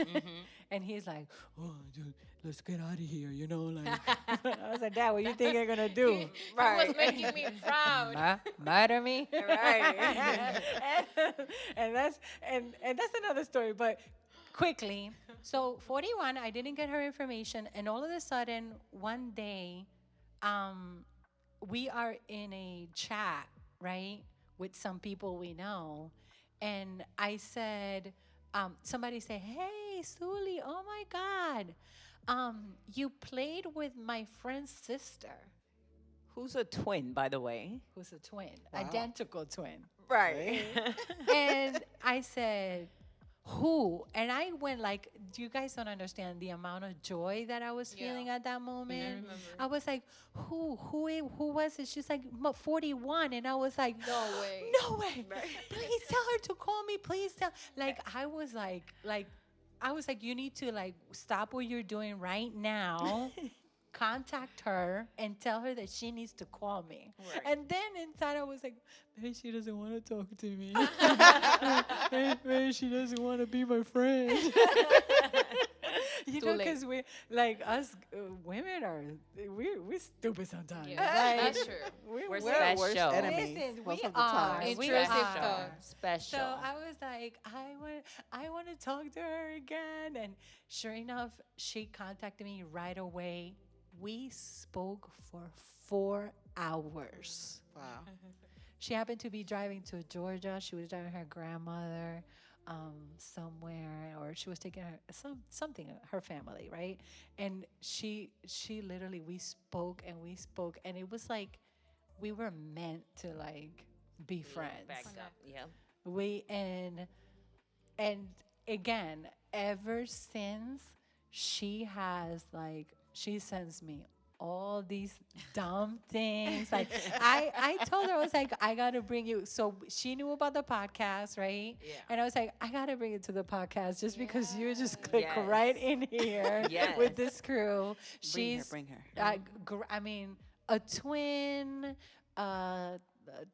[SPEAKER 4] and he's like, "Oh, dude, let's get out of here," like. I was like, "Dad, what you think you're gonna do?"
[SPEAKER 5] He was making me proud.
[SPEAKER 4] Murder me?
[SPEAKER 2] Right.
[SPEAKER 4] and that's another story. But quickly, so 41, I didn't get her information, and all of a sudden, one day, we are in a chat, right, with some people we know, and I said, somebody said, "Hey, Suli, oh my God, you played with my friend's sister."
[SPEAKER 2] Who's a twin, by the way?
[SPEAKER 4] Who's a twin,
[SPEAKER 3] Wow.
[SPEAKER 4] identical twin.
[SPEAKER 2] Right.
[SPEAKER 4] And I said, "Who?" And I went like, you guys don't understand the amount of joy that I was
[SPEAKER 5] Yeah.
[SPEAKER 4] feeling at that moment.
[SPEAKER 5] remember.
[SPEAKER 4] I was like, who was it? She's like, 41. And I was like,
[SPEAKER 5] No way.
[SPEAKER 4] no way. Please tell her to call me. Please tell. Like, I was like, you need to like stop what you're doing right now. Contact her and tell her that she needs to call me.
[SPEAKER 2] Right.
[SPEAKER 4] And then inside I was like, maybe she doesn't want to talk to me. Maybe she doesn't want to be my friend.
[SPEAKER 5] Too late.
[SPEAKER 4] Because we like us women we're stupid sometimes.
[SPEAKER 5] Yeah,
[SPEAKER 4] Like,
[SPEAKER 5] that's true.
[SPEAKER 2] We're
[SPEAKER 3] We're
[SPEAKER 2] special.
[SPEAKER 3] worst enemies
[SPEAKER 4] Listen,
[SPEAKER 3] most
[SPEAKER 4] we
[SPEAKER 3] of the
[SPEAKER 4] are.
[SPEAKER 3] time.
[SPEAKER 4] We
[SPEAKER 5] Intrusive
[SPEAKER 4] are.
[SPEAKER 5] thoughts.
[SPEAKER 2] Special.
[SPEAKER 4] So I was like, I want to talk to her again. And sure enough, she contacted me right away. We spoke for 4 hours.
[SPEAKER 3] Wow.
[SPEAKER 4] She happened to be driving to Georgia. She was driving her grandmother somewhere, or she was taking her something, her family, right? And she literally, we spoke, and it was like we were meant to like be friends.
[SPEAKER 2] Back up. Yeah.
[SPEAKER 4] We and again, ever since, she sends me all these dumb things. Like I told her, I was like, I gotta bring you. So she knew about the podcast, right?
[SPEAKER 2] Yeah.
[SPEAKER 4] And I was like, I gotta bring it to the podcast just because you just click
[SPEAKER 2] Yes.
[SPEAKER 4] right in here
[SPEAKER 2] Yes.
[SPEAKER 4] with this crew.
[SPEAKER 3] Bring her.
[SPEAKER 4] I mean, a twin,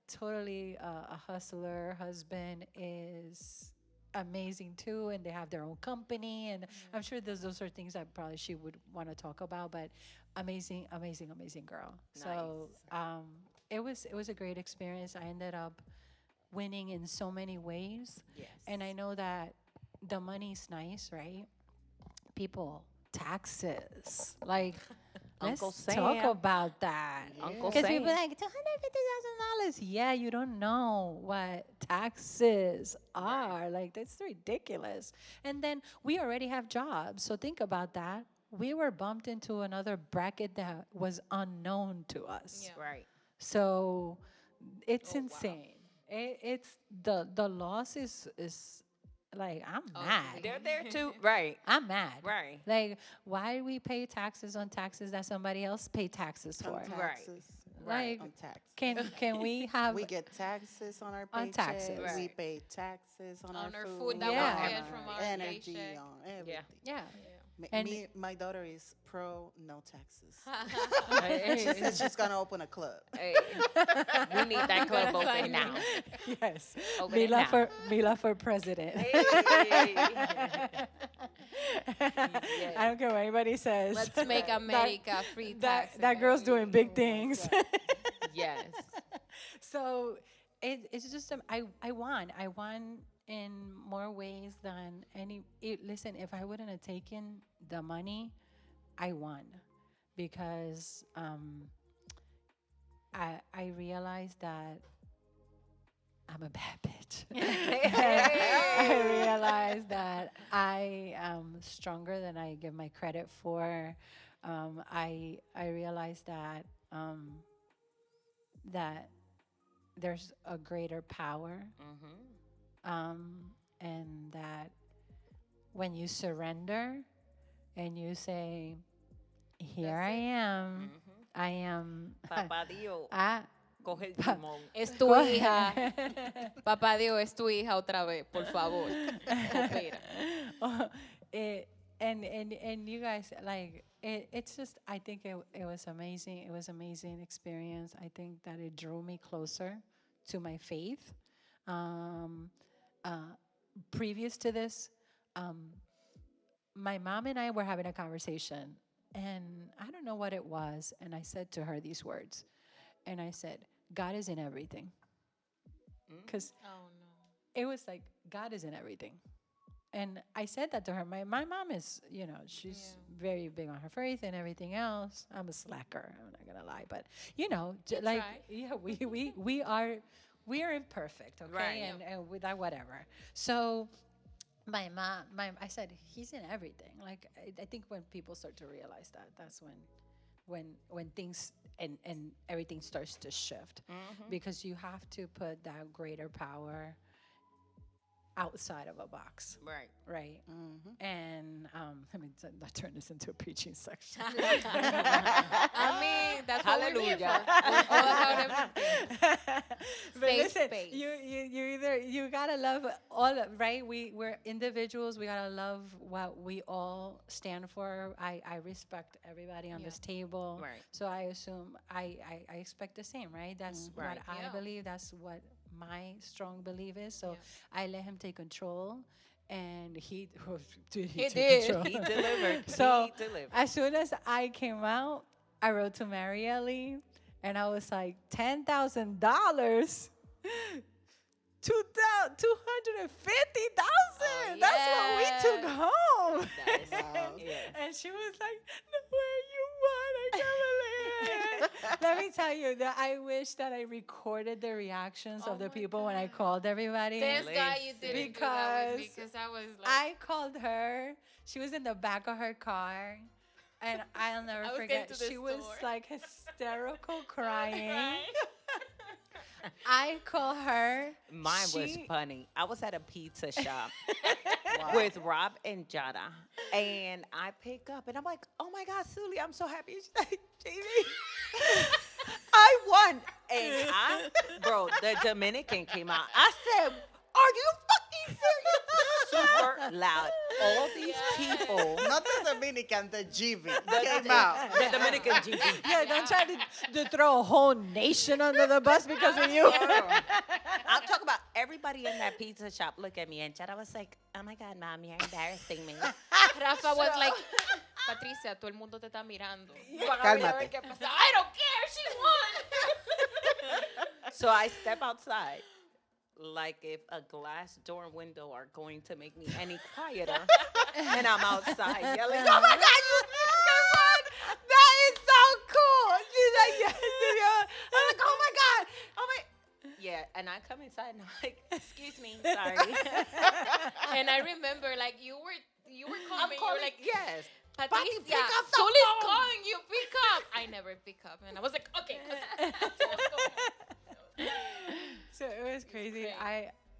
[SPEAKER 4] totally a hustler. Husband is amazing too, and they have their own company, and I'm sure those are things that probably she would want to talk about. But amazing girl. So it was a great experience. I ended up winning in so many ways.
[SPEAKER 2] Yes.
[SPEAKER 4] And I know that the money's nice, right? People, taxes, like.
[SPEAKER 2] Uncle
[SPEAKER 4] Let's talk
[SPEAKER 2] Sam.
[SPEAKER 4] about that.
[SPEAKER 2] Uncle
[SPEAKER 4] Because
[SPEAKER 2] Sam.
[SPEAKER 4] people are like, $250,000. Yeah, you don't know what taxes are. Like, that's ridiculous. And then we already have jobs. So think about that. We were bumped into another bracket that was unknown to us.
[SPEAKER 5] Yeah.
[SPEAKER 2] Right.
[SPEAKER 4] So it's
[SPEAKER 5] Oh, wow.
[SPEAKER 4] insane. It's the loss is like, I'm mad.
[SPEAKER 2] They're there too. Right.
[SPEAKER 4] I'm mad.
[SPEAKER 2] Right.
[SPEAKER 4] Like, why do we pay taxes on taxes that somebody else paid taxes for?
[SPEAKER 3] On
[SPEAKER 2] Right.
[SPEAKER 3] taxes.
[SPEAKER 4] Like,
[SPEAKER 3] On tax.
[SPEAKER 4] can we have
[SPEAKER 3] We get taxes on our
[SPEAKER 4] On
[SPEAKER 3] paychecks.
[SPEAKER 4] taxes.
[SPEAKER 3] We
[SPEAKER 2] Right.
[SPEAKER 3] pay taxes on
[SPEAKER 5] On
[SPEAKER 3] our
[SPEAKER 5] our
[SPEAKER 3] food.
[SPEAKER 5] food that
[SPEAKER 4] we
[SPEAKER 3] on
[SPEAKER 4] get
[SPEAKER 5] from
[SPEAKER 3] our
[SPEAKER 5] our
[SPEAKER 3] energy,
[SPEAKER 5] paycheck.
[SPEAKER 3] on everything.
[SPEAKER 4] yeah?
[SPEAKER 3] Me,
[SPEAKER 4] And-
[SPEAKER 3] my daughter is pro no taxes.
[SPEAKER 2] Hey,
[SPEAKER 3] She said she's gonna open a club.
[SPEAKER 2] hey. We need that club open now.
[SPEAKER 4] Yes.
[SPEAKER 2] Open it now.
[SPEAKER 4] Mila for president.
[SPEAKER 2] Hey.
[SPEAKER 4] I don't care what anybody says.
[SPEAKER 5] Let's make America free taxes.
[SPEAKER 4] that girl's doing big things.
[SPEAKER 2] Yes.
[SPEAKER 4] So it's just I won in more ways than listen, if I wouldn't have taken the money, I won because I realized that I'm a bad bitch. I realized that I am stronger than I give my credit for. I realized that that there's a greater power, and that when you surrender and you say, "Here I am, I am."
[SPEAKER 2] Papá Dios,
[SPEAKER 4] I,
[SPEAKER 2] coge el timón.
[SPEAKER 5] Es tu hija. Papá Dios, es tu hija otra vez, por favor. Coopera.
[SPEAKER 4] And you guys, like, it's just, I think it was amazing. It was amazing experience. I think that it drew me closer to my faith. Previous to this, my mom and I were having a conversation, and I don't know what it was, and I said to her these words, and I said, God is in everything. Because
[SPEAKER 5] Oh, no.
[SPEAKER 4] it was like, God is in everything. And I said that to her. My mom is, she's very big on her faith and everything else. I'm a slacker. I'm not gonna lie, but like,
[SPEAKER 5] try.
[SPEAKER 4] yeah, we are imperfect, okay,
[SPEAKER 2] Right.
[SPEAKER 4] and with that whatever. So my mom, I said he's in everything. Like I think when people start to realize that, that's when things and everything starts to shift, because you have to put that greater power outside of a box,
[SPEAKER 2] Right.
[SPEAKER 4] right? And let me not turn this into a preaching section.
[SPEAKER 5] I mean, that's what we're here
[SPEAKER 2] Hallelujah.
[SPEAKER 5] for. We're all about everything.
[SPEAKER 4] But
[SPEAKER 5] Safe
[SPEAKER 4] listen,
[SPEAKER 5] space.
[SPEAKER 4] you gotta love right. We're individuals. We gotta love what we all stand for. I respect everybody on this table.
[SPEAKER 2] Right.
[SPEAKER 4] So I assume I expect the same, right? That's what
[SPEAKER 2] Right.
[SPEAKER 4] I
[SPEAKER 5] Yeah.
[SPEAKER 4] believe. That's what my strong belief is. So I let him take control, and he did.
[SPEAKER 5] He
[SPEAKER 4] take
[SPEAKER 5] did.
[SPEAKER 4] control.
[SPEAKER 2] He delivered.
[SPEAKER 4] So
[SPEAKER 2] He delivered.
[SPEAKER 4] as soon as I came out, I wrote to Mary Ellie, and I was like, $10,000, $250,000.
[SPEAKER 5] Oh,
[SPEAKER 4] That's what we took
[SPEAKER 5] yes.
[SPEAKER 4] home.
[SPEAKER 2] Wow. Yeah.
[SPEAKER 4] And she was like, "No way, you won! I can't believe it." Let me tell you that I wish that I recorded the reactions of the people when I called everybody.
[SPEAKER 5] This guy you didn't do that with,
[SPEAKER 4] Because
[SPEAKER 5] because I was like,
[SPEAKER 4] I called her. She was in the back of her car, and I'll never
[SPEAKER 5] I was
[SPEAKER 4] forget.
[SPEAKER 5] getting to the
[SPEAKER 4] She was
[SPEAKER 5] store.
[SPEAKER 4] like hysterical crying.
[SPEAKER 5] Right?
[SPEAKER 4] I call her.
[SPEAKER 2] Mine was
[SPEAKER 4] She-
[SPEAKER 2] funny. I was at a pizza shop with Rob and Jada, and I pick up, and I'm like, "Oh my God, Sully, I'm so happy." She's like, "Jamie, I won!" And bro, the Dominican came out. I said, "Are you fucking serious?" Super loud. All these people.
[SPEAKER 3] Not the Dominican, the GB came out.
[SPEAKER 2] The Dominican GP.
[SPEAKER 4] Yeah, don't try to throw a whole nation under the bus because of you.
[SPEAKER 2] I'll talk about everybody in that pizza shop. Look at me, and Jada was like, "Oh my God, Mom, you're embarrassing me."
[SPEAKER 5] Rafa was like, Patricia, todo el mundo te está mirando.
[SPEAKER 3] Cálmate.
[SPEAKER 5] ¿Qué pasa? I don't care, she won.
[SPEAKER 2] So I step outside, like if a glass door and window are going to make me any quieter, and I'm outside yelling, "Oh my God, you won! That is so cool!" She's like, "Yes, yeah." I'm like, "Oh my God, oh my." Yeah, and I come inside and I'm like, "Excuse me, sorry."
[SPEAKER 5] And I remember, like, you were calling
[SPEAKER 2] I'm
[SPEAKER 5] me. You
[SPEAKER 2] calling,
[SPEAKER 5] were like,
[SPEAKER 2] yes.
[SPEAKER 5] Patricia,
[SPEAKER 2] pick up the
[SPEAKER 5] Sully's
[SPEAKER 2] phone.
[SPEAKER 5] calling you. Pick up. I never pick up, and I was like, okay.
[SPEAKER 4] So it was crazy.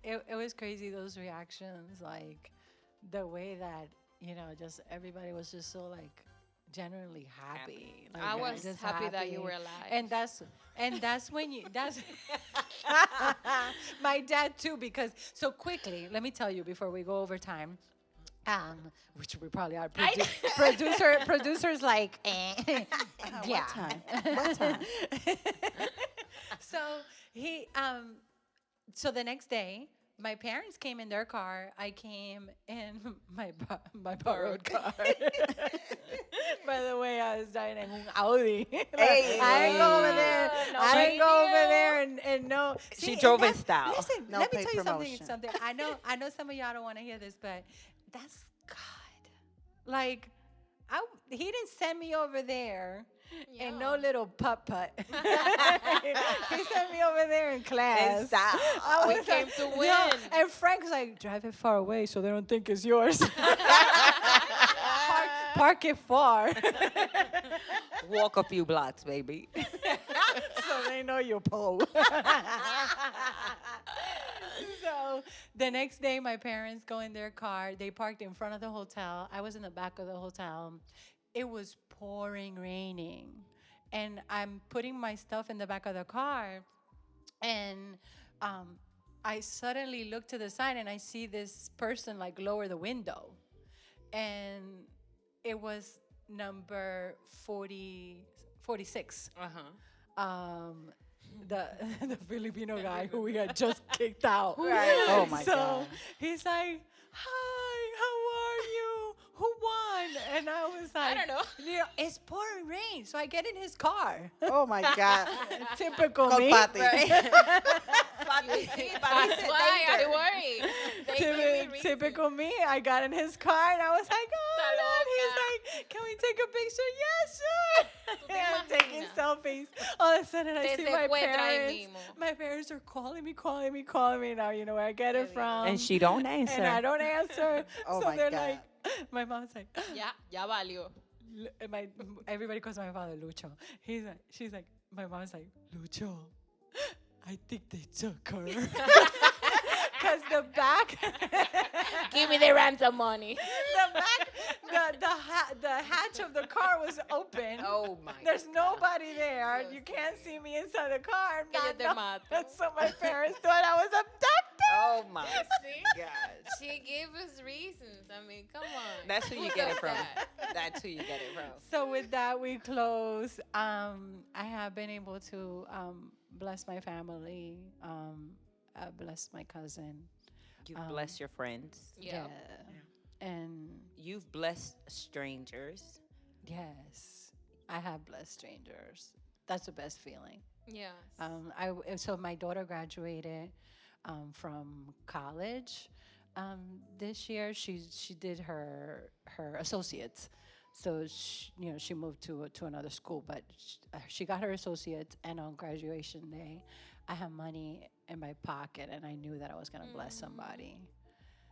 [SPEAKER 4] It was crazy, those reactions, like the way that just everybody was just so like genuinely happy. Like,
[SPEAKER 5] I
[SPEAKER 4] they were
[SPEAKER 5] was
[SPEAKER 4] just
[SPEAKER 5] happy that you were alive.
[SPEAKER 4] And that's when that's my dad too, because so quickly, let me tell you before we go over time. Which we probably are. Producers like, yeah.
[SPEAKER 3] What time?
[SPEAKER 4] So he, so the next day, my parents came in their car. I came in my borrowed car. By the way, I was driving in un Audi.
[SPEAKER 3] Hey.
[SPEAKER 4] I didn't go over there.
[SPEAKER 5] No
[SPEAKER 4] I didn't go over
[SPEAKER 5] radio.
[SPEAKER 4] there and no.
[SPEAKER 2] She
[SPEAKER 4] See, and
[SPEAKER 2] drove in
[SPEAKER 4] that's-
[SPEAKER 2] style.
[SPEAKER 4] Listen,
[SPEAKER 3] No
[SPEAKER 4] let me
[SPEAKER 3] paid
[SPEAKER 4] tell you
[SPEAKER 3] promotion.
[SPEAKER 4] something. I know some of y'all don't want to hear this, but that's God. Like, he didn't send me over there. And no
[SPEAKER 5] Yeah.
[SPEAKER 4] little putt. He sent me over there in class.
[SPEAKER 2] style.
[SPEAKER 4] I
[SPEAKER 5] We
[SPEAKER 4] was
[SPEAKER 5] came
[SPEAKER 4] like,
[SPEAKER 5] to
[SPEAKER 4] no.
[SPEAKER 5] win.
[SPEAKER 4] And Frank's like, drive it far away so they don't think it's yours. Park it far.
[SPEAKER 2] Walk a few blocks, baby.
[SPEAKER 4] So they know you're Poe. So the next day, my parents go in their car. They parked in front of the hotel. I was in the back of the hotel. It was pouring, raining. And I'm putting my stuff in the back of the car. And I suddenly look to the side and I see this person like lower the window. And it was number 46. The the Filipino guy who we had just kicked out.
[SPEAKER 3] Right. Oh my
[SPEAKER 4] so
[SPEAKER 3] God.
[SPEAKER 4] he's like, "Hi, how are you? Who won?" And I was like,
[SPEAKER 5] don't know.
[SPEAKER 4] You know, it's pouring rain, so I get in his car.
[SPEAKER 3] Oh my God.
[SPEAKER 4] Typical
[SPEAKER 3] Call
[SPEAKER 4] me.
[SPEAKER 3] Patty.
[SPEAKER 5] That's why I worry. They give me reason.
[SPEAKER 4] Typical me. I got in his car and I was like, "Oh my
[SPEAKER 5] Está
[SPEAKER 4] God." He's
[SPEAKER 5] loca.
[SPEAKER 4] like, "Can we take a picture?" "Yes, sure."
[SPEAKER 5] ¿Tú te
[SPEAKER 4] Yeah, I'm taking
[SPEAKER 5] imaginas?
[SPEAKER 4] selfies. All of a sudden, I
[SPEAKER 5] Te
[SPEAKER 4] see my
[SPEAKER 5] secuestra ahí
[SPEAKER 4] parents.
[SPEAKER 5] mismo.
[SPEAKER 4] My parents are calling me. Now you know where I get it from.
[SPEAKER 2] And she don't answer.
[SPEAKER 4] And I don't answer.
[SPEAKER 3] Oh
[SPEAKER 4] so
[SPEAKER 3] my
[SPEAKER 4] they're
[SPEAKER 3] God.
[SPEAKER 4] like, my mom's like,
[SPEAKER 5] Ya valió.
[SPEAKER 4] everybody calls my father Lucho. She's like, my mom's like, "Lucho, I think they took her." Because the back,
[SPEAKER 5] Give me the ransom money.
[SPEAKER 4] the hatch of the car was open.
[SPEAKER 2] Oh my
[SPEAKER 4] There's nobody there. You can't see me inside the car.
[SPEAKER 5] Que yo te
[SPEAKER 4] No.
[SPEAKER 5] mato.
[SPEAKER 4] So my parents thought I was abducted.
[SPEAKER 2] Oh my
[SPEAKER 5] See?
[SPEAKER 2] God.
[SPEAKER 5] She gave us reasons. I mean, come on.
[SPEAKER 2] That's who you
[SPEAKER 5] Who
[SPEAKER 2] get it
[SPEAKER 5] does
[SPEAKER 2] from.
[SPEAKER 5] that?
[SPEAKER 2] That's who you get it from.
[SPEAKER 4] So with that, we close. I have been able to bless my family, bless my cousin.
[SPEAKER 2] You've blessed your friends.
[SPEAKER 5] Yeah.
[SPEAKER 4] And
[SPEAKER 2] You've blessed strangers.
[SPEAKER 4] yes, I have blessed strangers. That's the best feeling.
[SPEAKER 5] Yes.
[SPEAKER 4] So my daughter graduated from college this year. She did her associates. So she moved to another school, but she got her associates. And on graduation day, I had money in my pocket, and I knew that I was gonna bless somebody.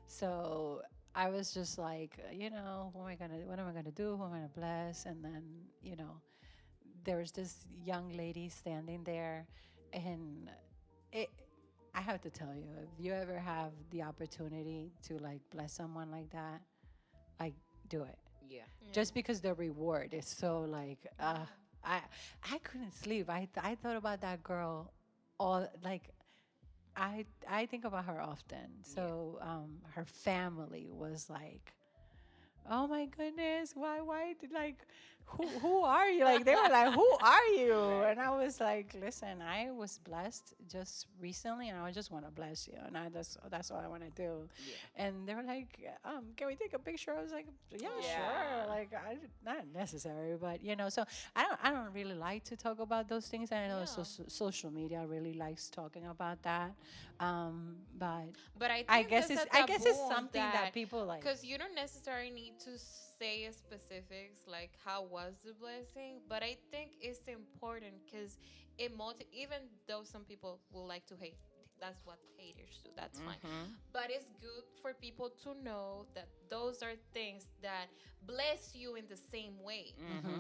[SPEAKER 4] So I was just like, what am I gonna do? Who am I gonna bless? And then, there was this young lady standing there, and I have to tell you, if you ever have the opportunity to like bless someone like that, like do it.
[SPEAKER 2] Yeah.
[SPEAKER 4] Just because the reward is so like, I couldn't sleep. I thought about that girl all like. I think about her often. So her family was like, "Oh my goodness, why did like who are you?" Like they were like, "Who are you?" And I was like, "Listen, I was blessed just recently, and I just want to bless you, and that's all I want to do."
[SPEAKER 2] Yeah.
[SPEAKER 4] And they were like, "Can we take a picture?" I was like, "Yeah,
[SPEAKER 2] Yeah.
[SPEAKER 4] sure." Like not necessary, but So I don't really like to talk about those things. And I know social media really likes talking about that.
[SPEAKER 5] But
[SPEAKER 4] I guess
[SPEAKER 5] that's
[SPEAKER 4] it's
[SPEAKER 5] a
[SPEAKER 4] I guess it's
[SPEAKER 5] taboo
[SPEAKER 4] something that people like.
[SPEAKER 5] because you don't necessarily need to say specifics like how was the blessing, but I think it's important because even though some people will like to hate, that's what haters do, that's fine, but it's good for people to know that those are things that bless you in the same way.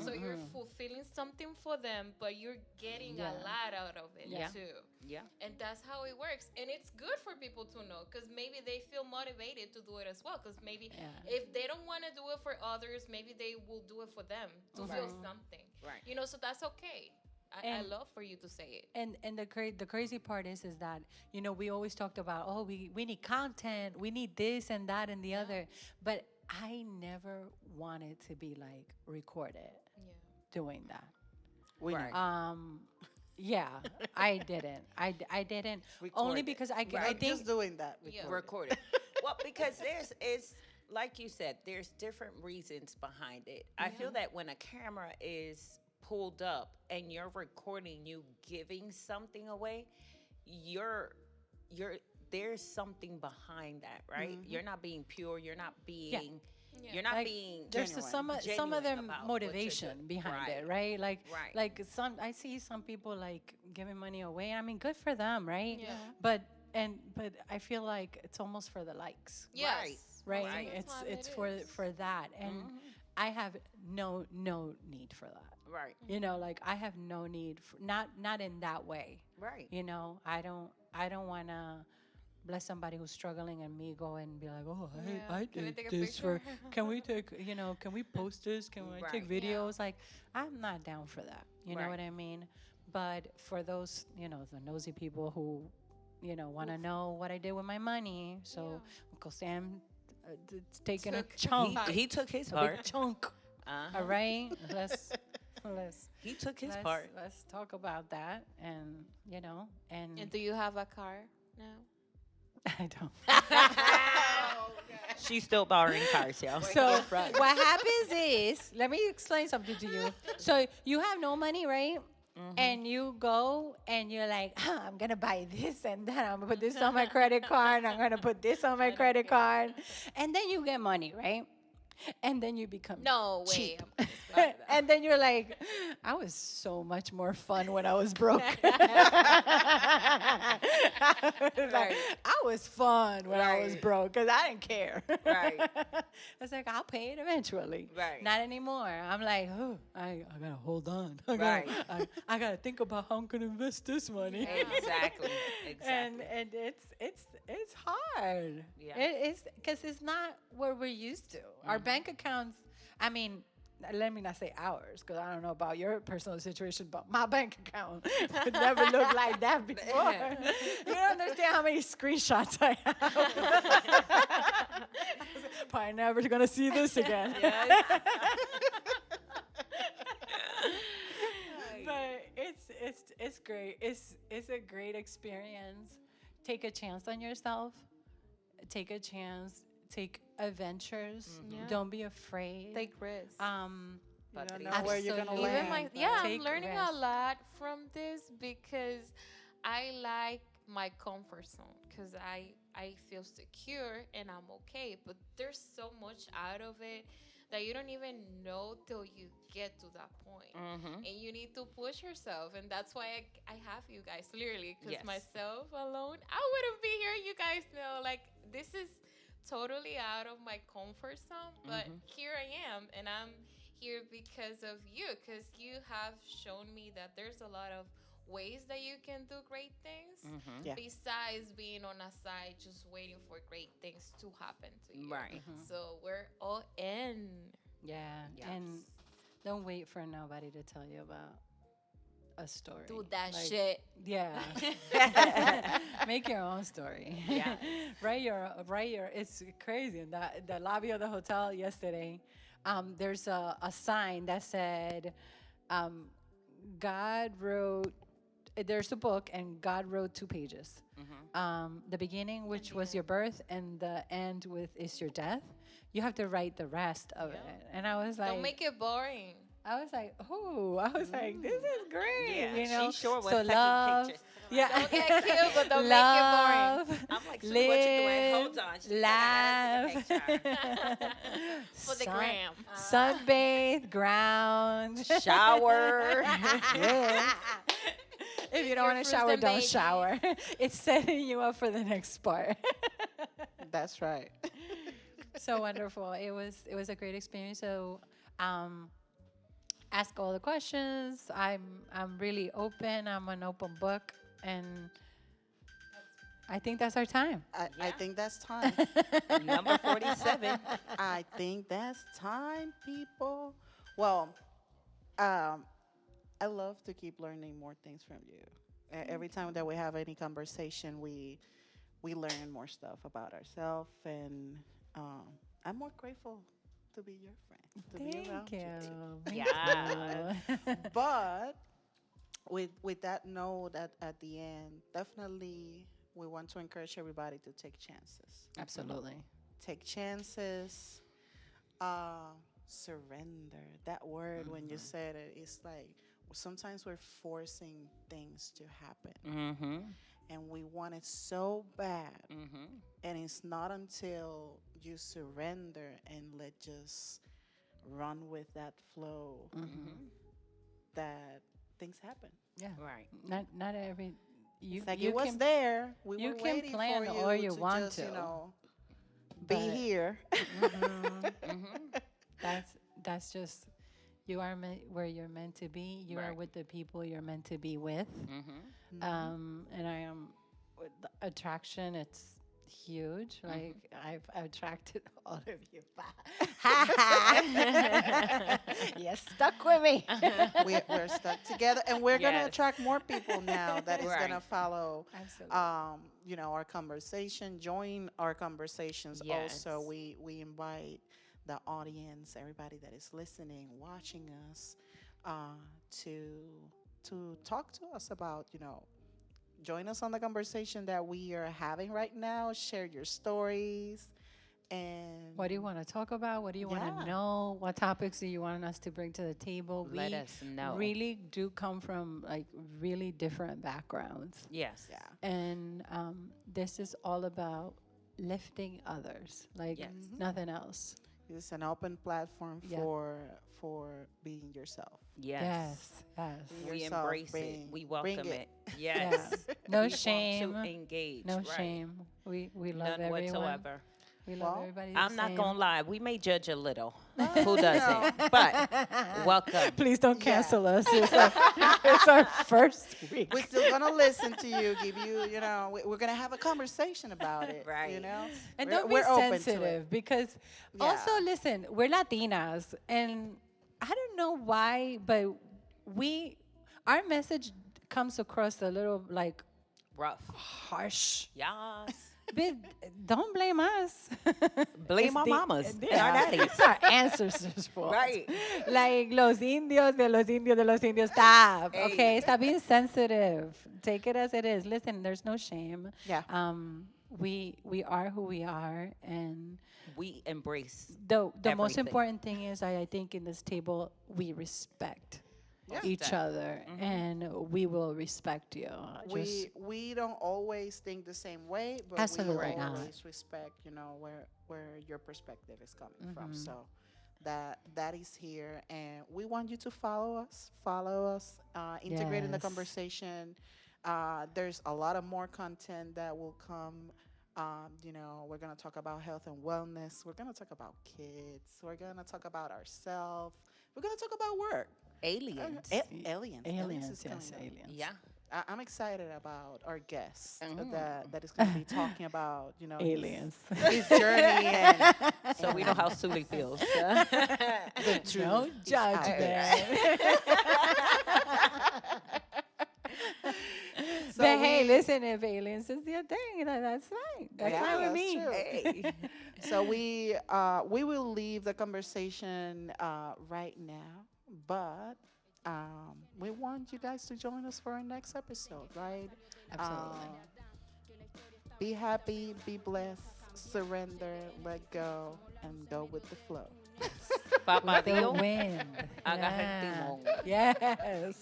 [SPEAKER 5] So you're fulfilling something for them, but you're getting a lot out of it too.
[SPEAKER 2] Yeah.
[SPEAKER 5] And that's how it works. And it's good for people to know because maybe they feel motivated to do it as well. Because maybe if they don't want to do it for others, maybe they will do it for them to feel something.
[SPEAKER 2] Right.
[SPEAKER 5] So that's okay. I love for you to say it.
[SPEAKER 4] And the crazy part is that we always talked about we need content, we need this and that and the other, but I never wanted to be like recorded doing that.
[SPEAKER 3] We know.
[SPEAKER 2] Right.
[SPEAKER 4] Yeah, I didn't. I didn't. Only
[SPEAKER 3] Record it.
[SPEAKER 4] because I
[SPEAKER 3] Right,
[SPEAKER 4] think
[SPEAKER 3] just doing that.
[SPEAKER 5] Yeah.
[SPEAKER 2] Record it. Well, because there's it's like you said, there's different reasons behind it. I feel that when a camera is pulled up and you're recording you giving something away, you're there's something behind that, right? You're not being pure, you're not being
[SPEAKER 5] Yeah.
[SPEAKER 2] you're not
[SPEAKER 4] like
[SPEAKER 2] being
[SPEAKER 4] there's
[SPEAKER 3] genuine.
[SPEAKER 4] some other
[SPEAKER 2] genuine about what you're
[SPEAKER 4] motivation
[SPEAKER 2] doing.
[SPEAKER 4] behind it,
[SPEAKER 2] Right.
[SPEAKER 4] right? Like
[SPEAKER 2] Right.
[SPEAKER 4] like some I see some people like giving money away. I mean, good for them, right?
[SPEAKER 5] Yeah.
[SPEAKER 4] But I feel like it's almost for the likes,
[SPEAKER 5] Yes.
[SPEAKER 4] right?
[SPEAKER 2] Right.
[SPEAKER 4] It's
[SPEAKER 5] That's
[SPEAKER 4] for
[SPEAKER 5] what it is.
[SPEAKER 4] that, and I have no need for that.
[SPEAKER 2] Right.
[SPEAKER 4] You know, like I have no need for not in that way.
[SPEAKER 2] Right.
[SPEAKER 4] You know, I don't want to bless somebody who's struggling and me go and be like, oh,
[SPEAKER 5] Yeah.
[SPEAKER 4] I
[SPEAKER 5] Can I
[SPEAKER 4] did
[SPEAKER 5] take a
[SPEAKER 4] this for.
[SPEAKER 5] picture?
[SPEAKER 4] Can we take? You know, can we post this? Can we take
[SPEAKER 2] Right.
[SPEAKER 5] Yeah.
[SPEAKER 4] videos? Like, I'm not down for that. You know
[SPEAKER 2] Right.
[SPEAKER 4] what I mean? But for those, the nosy people who, want to know what I did with my money, so Uncle Sam taking a
[SPEAKER 5] Took-
[SPEAKER 4] chunk,
[SPEAKER 2] He took his
[SPEAKER 4] a
[SPEAKER 2] part.
[SPEAKER 4] big chunk.
[SPEAKER 2] Uh-huh.
[SPEAKER 4] All right, let's
[SPEAKER 2] He took his part.
[SPEAKER 4] let's talk about that, and
[SPEAKER 5] And do you have a car now?
[SPEAKER 4] I don't.
[SPEAKER 2] She's still borrowing cars, y'all.
[SPEAKER 4] So what happens is, let me explain something to you. So you have no money, right? And you go and you're like, I'm gonna buy this and then I'm gonna put this on my credit card. And I'm gonna put this on my credit card, and then you get money, right? And then you become
[SPEAKER 5] No way.
[SPEAKER 4] cheap.
[SPEAKER 5] I'm just glad that.
[SPEAKER 4] And then you're like, I was so much more fun when I was broke. I was fun when I was
[SPEAKER 2] Right.
[SPEAKER 4] broke because I didn't care.
[SPEAKER 2] Right.
[SPEAKER 4] I was like, I'll pay it eventually.
[SPEAKER 2] Right.
[SPEAKER 4] Not anymore. I'm like, oh, I gotta hold on.
[SPEAKER 2] Right.
[SPEAKER 4] I gotta think about how I'm gonna invest this money.
[SPEAKER 2] Exactly.
[SPEAKER 4] And
[SPEAKER 2] Exactly.
[SPEAKER 4] it's hard.
[SPEAKER 2] Yeah.
[SPEAKER 4] It's because it's not what we're used to. Our bank accounts. I mean, let me not say ours, because I don't know about your personal situation, but my bank account would never look like that before. You don't understand how many screenshots I have. Probably never gonna see this again. But it's great. It's a great experience. Take a chance on yourself. Take a chance. Take adventures.
[SPEAKER 5] Yeah.
[SPEAKER 4] Don't be afraid.
[SPEAKER 5] Take risks.
[SPEAKER 3] You don't know where you're gonna
[SPEAKER 4] Absolutely.
[SPEAKER 3] land.
[SPEAKER 5] Even my
[SPEAKER 3] but-
[SPEAKER 5] I'm
[SPEAKER 4] Take
[SPEAKER 5] learning a
[SPEAKER 4] risk.
[SPEAKER 5] lot from this because I like my comfort zone because I feel secure and I'm okay. But there's so much out of it that you don't even know till you get to that point. And you need to push yourself, and that's why I have you guys, literally, because
[SPEAKER 2] Yes.
[SPEAKER 5] myself alone, I wouldn't be here. You guys know, like, this is totally out of my comfort zone, but here I am, and I'm here because of you, because you have shown me that there's a lot of ways that you can do great things
[SPEAKER 3] Yeah.
[SPEAKER 5] besides being on a side just waiting for great things to happen to you.
[SPEAKER 2] Right.
[SPEAKER 5] So we're all in.
[SPEAKER 4] Yeah.
[SPEAKER 2] Yes.
[SPEAKER 4] And don't wait for nobody to tell you about a story.
[SPEAKER 5] Do that
[SPEAKER 4] Like,
[SPEAKER 5] shit.
[SPEAKER 4] Yeah. Make your own story.
[SPEAKER 2] Yeah.
[SPEAKER 4] write your it's crazy. In the lobby of the hotel yesterday, there's a sign that said, God wrote, there's a book and God wrote 2 pages. The beginning, which was your birth, and the end with is your death. You have to write the rest of it. And I was like,
[SPEAKER 5] Don't make it boring.
[SPEAKER 4] I was like, oh, I was like, this is great.
[SPEAKER 2] Yeah,
[SPEAKER 4] You know,
[SPEAKER 2] she sure was
[SPEAKER 4] so
[SPEAKER 2] taking
[SPEAKER 4] love,
[SPEAKER 2] pictures.
[SPEAKER 4] yeah,
[SPEAKER 5] Don't get cute, but don't
[SPEAKER 4] love,
[SPEAKER 5] make it boring.
[SPEAKER 2] I'm like, Sue, what you doing? Hold on. She said I
[SPEAKER 4] laugh,
[SPEAKER 2] gotta take a picture.
[SPEAKER 5] For the gram.
[SPEAKER 4] sunbathe, ground,
[SPEAKER 2] Shower.
[SPEAKER 4] Yes. If you don't
[SPEAKER 5] your
[SPEAKER 4] want to
[SPEAKER 5] fruits
[SPEAKER 4] shower,
[SPEAKER 5] and
[SPEAKER 4] don't
[SPEAKER 5] baby.
[SPEAKER 4] shower. It's setting you up for the next part.
[SPEAKER 3] That's right.
[SPEAKER 4] So wonderful. It was a great experience. So ask all the questions. I'm really open. I'm an open book, and I think that's our time.
[SPEAKER 3] I
[SPEAKER 2] Yeah.
[SPEAKER 3] think that's time.
[SPEAKER 2] Number 47.
[SPEAKER 3] I think that's time, people. Well, I love to keep learning more things from you. Every time that we have any conversation, we learn more stuff about ourselves, and I'm more grateful to be your friend, to be around
[SPEAKER 4] Thank you.
[SPEAKER 3] you.
[SPEAKER 4] Me
[SPEAKER 2] Yeah.
[SPEAKER 4] too.
[SPEAKER 3] But with that note at the end, definitely we want to encourage everybody to take chances.
[SPEAKER 4] Absolutely.
[SPEAKER 3] Take chances. Surrender. That word when you said it, it's like sometimes we're forcing things to happen,
[SPEAKER 2] Mm-hmm.
[SPEAKER 3] and we want it so bad,
[SPEAKER 2] Mm-hmm.
[SPEAKER 3] and it's not until you surrender and let just run with that flow that things happen.
[SPEAKER 4] Yeah.
[SPEAKER 2] Right.
[SPEAKER 4] Not every you
[SPEAKER 3] It's like
[SPEAKER 4] you
[SPEAKER 3] it was
[SPEAKER 4] can
[SPEAKER 3] there. We
[SPEAKER 4] you
[SPEAKER 3] were
[SPEAKER 4] can
[SPEAKER 3] waiting
[SPEAKER 4] plan
[SPEAKER 3] for you
[SPEAKER 4] all you
[SPEAKER 3] to
[SPEAKER 4] want
[SPEAKER 3] just,
[SPEAKER 4] to,
[SPEAKER 3] be
[SPEAKER 4] but-
[SPEAKER 3] here.
[SPEAKER 4] that's just you are meant where you're meant to be. You are
[SPEAKER 2] Right.
[SPEAKER 4] with the people you're meant to be with.
[SPEAKER 2] Mm-hmm.
[SPEAKER 4] And I am with the attraction. It's huge. Like I've attracted all of you. You stuck with me.
[SPEAKER 3] We're stuck together, and we're gonna
[SPEAKER 2] Yes.
[SPEAKER 3] attract more people now that is gonna
[SPEAKER 2] Right.
[SPEAKER 3] follow.
[SPEAKER 4] Absolutely.
[SPEAKER 3] Our conversation, join our conversations.
[SPEAKER 2] Yes.
[SPEAKER 3] Also, we invite the audience, everybody that is listening, watching us, to talk to us about, join us on the conversation that we are having right now. Share your stories, and
[SPEAKER 4] What do you want to talk about? What do you want
[SPEAKER 3] Yeah.
[SPEAKER 4] to know? What topics do you want us to bring to the table?
[SPEAKER 2] Let
[SPEAKER 4] We
[SPEAKER 2] us know.
[SPEAKER 4] really do come from like really different backgrounds.
[SPEAKER 2] Yes.
[SPEAKER 3] Yeah.
[SPEAKER 4] And this is all about lifting others, like
[SPEAKER 2] Yes.
[SPEAKER 4] nothing else.
[SPEAKER 3] It's an open platform
[SPEAKER 4] Yeah.
[SPEAKER 3] for being yourself.
[SPEAKER 2] Yes.
[SPEAKER 4] Yes.
[SPEAKER 3] Be
[SPEAKER 2] We
[SPEAKER 3] yourself,
[SPEAKER 2] embrace
[SPEAKER 3] bring-
[SPEAKER 2] it. We
[SPEAKER 3] bring
[SPEAKER 2] welcome
[SPEAKER 3] it.
[SPEAKER 2] it. Yes.
[SPEAKER 4] No
[SPEAKER 2] We want
[SPEAKER 4] shame.
[SPEAKER 2] to engage.
[SPEAKER 4] No
[SPEAKER 2] right.
[SPEAKER 4] shame. We love
[SPEAKER 2] None
[SPEAKER 4] everyone.
[SPEAKER 2] whatsoever.
[SPEAKER 4] We love
[SPEAKER 3] Well,
[SPEAKER 4] everybody. the
[SPEAKER 2] I'm not
[SPEAKER 4] same.
[SPEAKER 2] gonna lie. We may judge a little. Who doesn't? But welcome.
[SPEAKER 4] Please don't
[SPEAKER 3] Yeah.
[SPEAKER 4] cancel us. It's our first week.
[SPEAKER 3] We're still gonna listen to you, give you, we're gonna have a conversation about it.
[SPEAKER 2] Right.
[SPEAKER 4] And
[SPEAKER 3] We're-
[SPEAKER 4] don't be
[SPEAKER 3] we're open to it.
[SPEAKER 4] sensitive because also listen, we're Latinas and I don't know why, but our message comes across a little like
[SPEAKER 2] Rough.
[SPEAKER 4] harsh.
[SPEAKER 2] Yes.
[SPEAKER 4] But don't blame us.
[SPEAKER 2] Blame
[SPEAKER 4] It's
[SPEAKER 2] our
[SPEAKER 4] the-
[SPEAKER 2] mamas and
[SPEAKER 4] yeah,
[SPEAKER 2] our daddies.
[SPEAKER 4] It's our ancestors' fault.
[SPEAKER 2] Right.
[SPEAKER 4] Like los indios de los indios de los indios. Stop.
[SPEAKER 2] Hey.
[SPEAKER 4] Okay. Stop being sensitive. Take it as it is. Listen, there's no shame.
[SPEAKER 3] Yeah.
[SPEAKER 4] We are who we are, and
[SPEAKER 2] We embrace.
[SPEAKER 4] the most
[SPEAKER 2] Everything.
[SPEAKER 4] important thing is I think in this table we respect each
[SPEAKER 2] Respect.
[SPEAKER 4] other, and we will respect you.
[SPEAKER 3] We don't always think the same way, but
[SPEAKER 4] Absolutely
[SPEAKER 3] we
[SPEAKER 4] not.
[SPEAKER 3] always respect, where your perspective is coming from. So that is here, and we want you to follow us, integrate in the
[SPEAKER 4] Yes.
[SPEAKER 3] conversation. There's a lot of more content that will come. We're gonna talk about health and wellness. We're gonna talk about kids. We're gonna talk about ourselves. We're gonna talk about work.
[SPEAKER 2] Aliens.
[SPEAKER 3] Aliens.
[SPEAKER 4] Aliens,
[SPEAKER 3] is coming
[SPEAKER 4] yes,
[SPEAKER 3] up.
[SPEAKER 4] aliens.
[SPEAKER 2] Yeah.
[SPEAKER 3] I'm excited about our guest
[SPEAKER 2] Mhm.
[SPEAKER 3] that is going to be talking about,
[SPEAKER 4] Aliens.
[SPEAKER 3] his journey and
[SPEAKER 2] So we know how Sully feels.
[SPEAKER 3] the truth.
[SPEAKER 4] Don't
[SPEAKER 3] is
[SPEAKER 4] judge,
[SPEAKER 3] out there. So
[SPEAKER 4] But hey,
[SPEAKER 3] we-
[SPEAKER 4] listen, if aliens is your thing, that's fine. That's
[SPEAKER 3] Yeah,
[SPEAKER 4] fine with
[SPEAKER 3] that's
[SPEAKER 4] me.
[SPEAKER 3] true.
[SPEAKER 2] Hey.
[SPEAKER 3] So we will leave the conversation right now, but we want you guys to join us for our next episode, right?
[SPEAKER 4] Absolutely.
[SPEAKER 3] Be happy, be blessed, surrender, let go, and go with the flow.
[SPEAKER 2] Papá
[SPEAKER 4] The
[SPEAKER 2] Dios.
[SPEAKER 4] wind.
[SPEAKER 2] Agarra el timón.
[SPEAKER 4] Yes.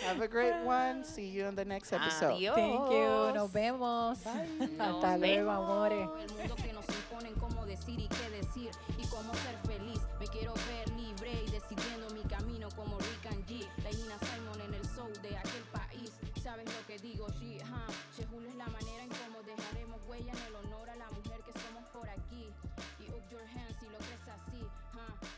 [SPEAKER 3] Have a great one. See you in the next episode.
[SPEAKER 2] Adiós.
[SPEAKER 4] Thank you. Nos vemos.
[SPEAKER 2] Nos
[SPEAKER 4] Hasta luego,
[SPEAKER 2] vemos.
[SPEAKER 4] amores.
[SPEAKER 6] El mundo que nos imponen cómo decir y qué decir y cómo ser feliz. Me quiero ver libre y decidiendo mi camino como Rick and G. La Nina Simon en el soul de aquel país. ¿Sabes lo que digo? She, Shehul es la manera en cómo dejaremos huella en el honor a la mujer que somos por aquí. Y up your hands si lo crees así.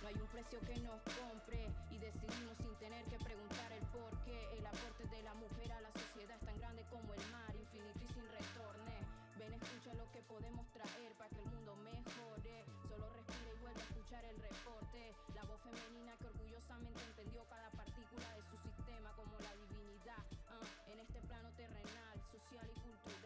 [SPEAKER 6] No hay un precio que nos compre y decidimos sin tener que preguntar el por qué. El aporte de la mujer a la sociedad es tan grande como el mar, infinito y sin retorno. Ven, escucha lo que podemos traer para que el mundo mejore. Solo respira y vuelve a escuchar el reporte. La voz femenina que orgullosamente entendió cada partícula de su sistema como la divinidad. En este plano terrenal, social y cultural.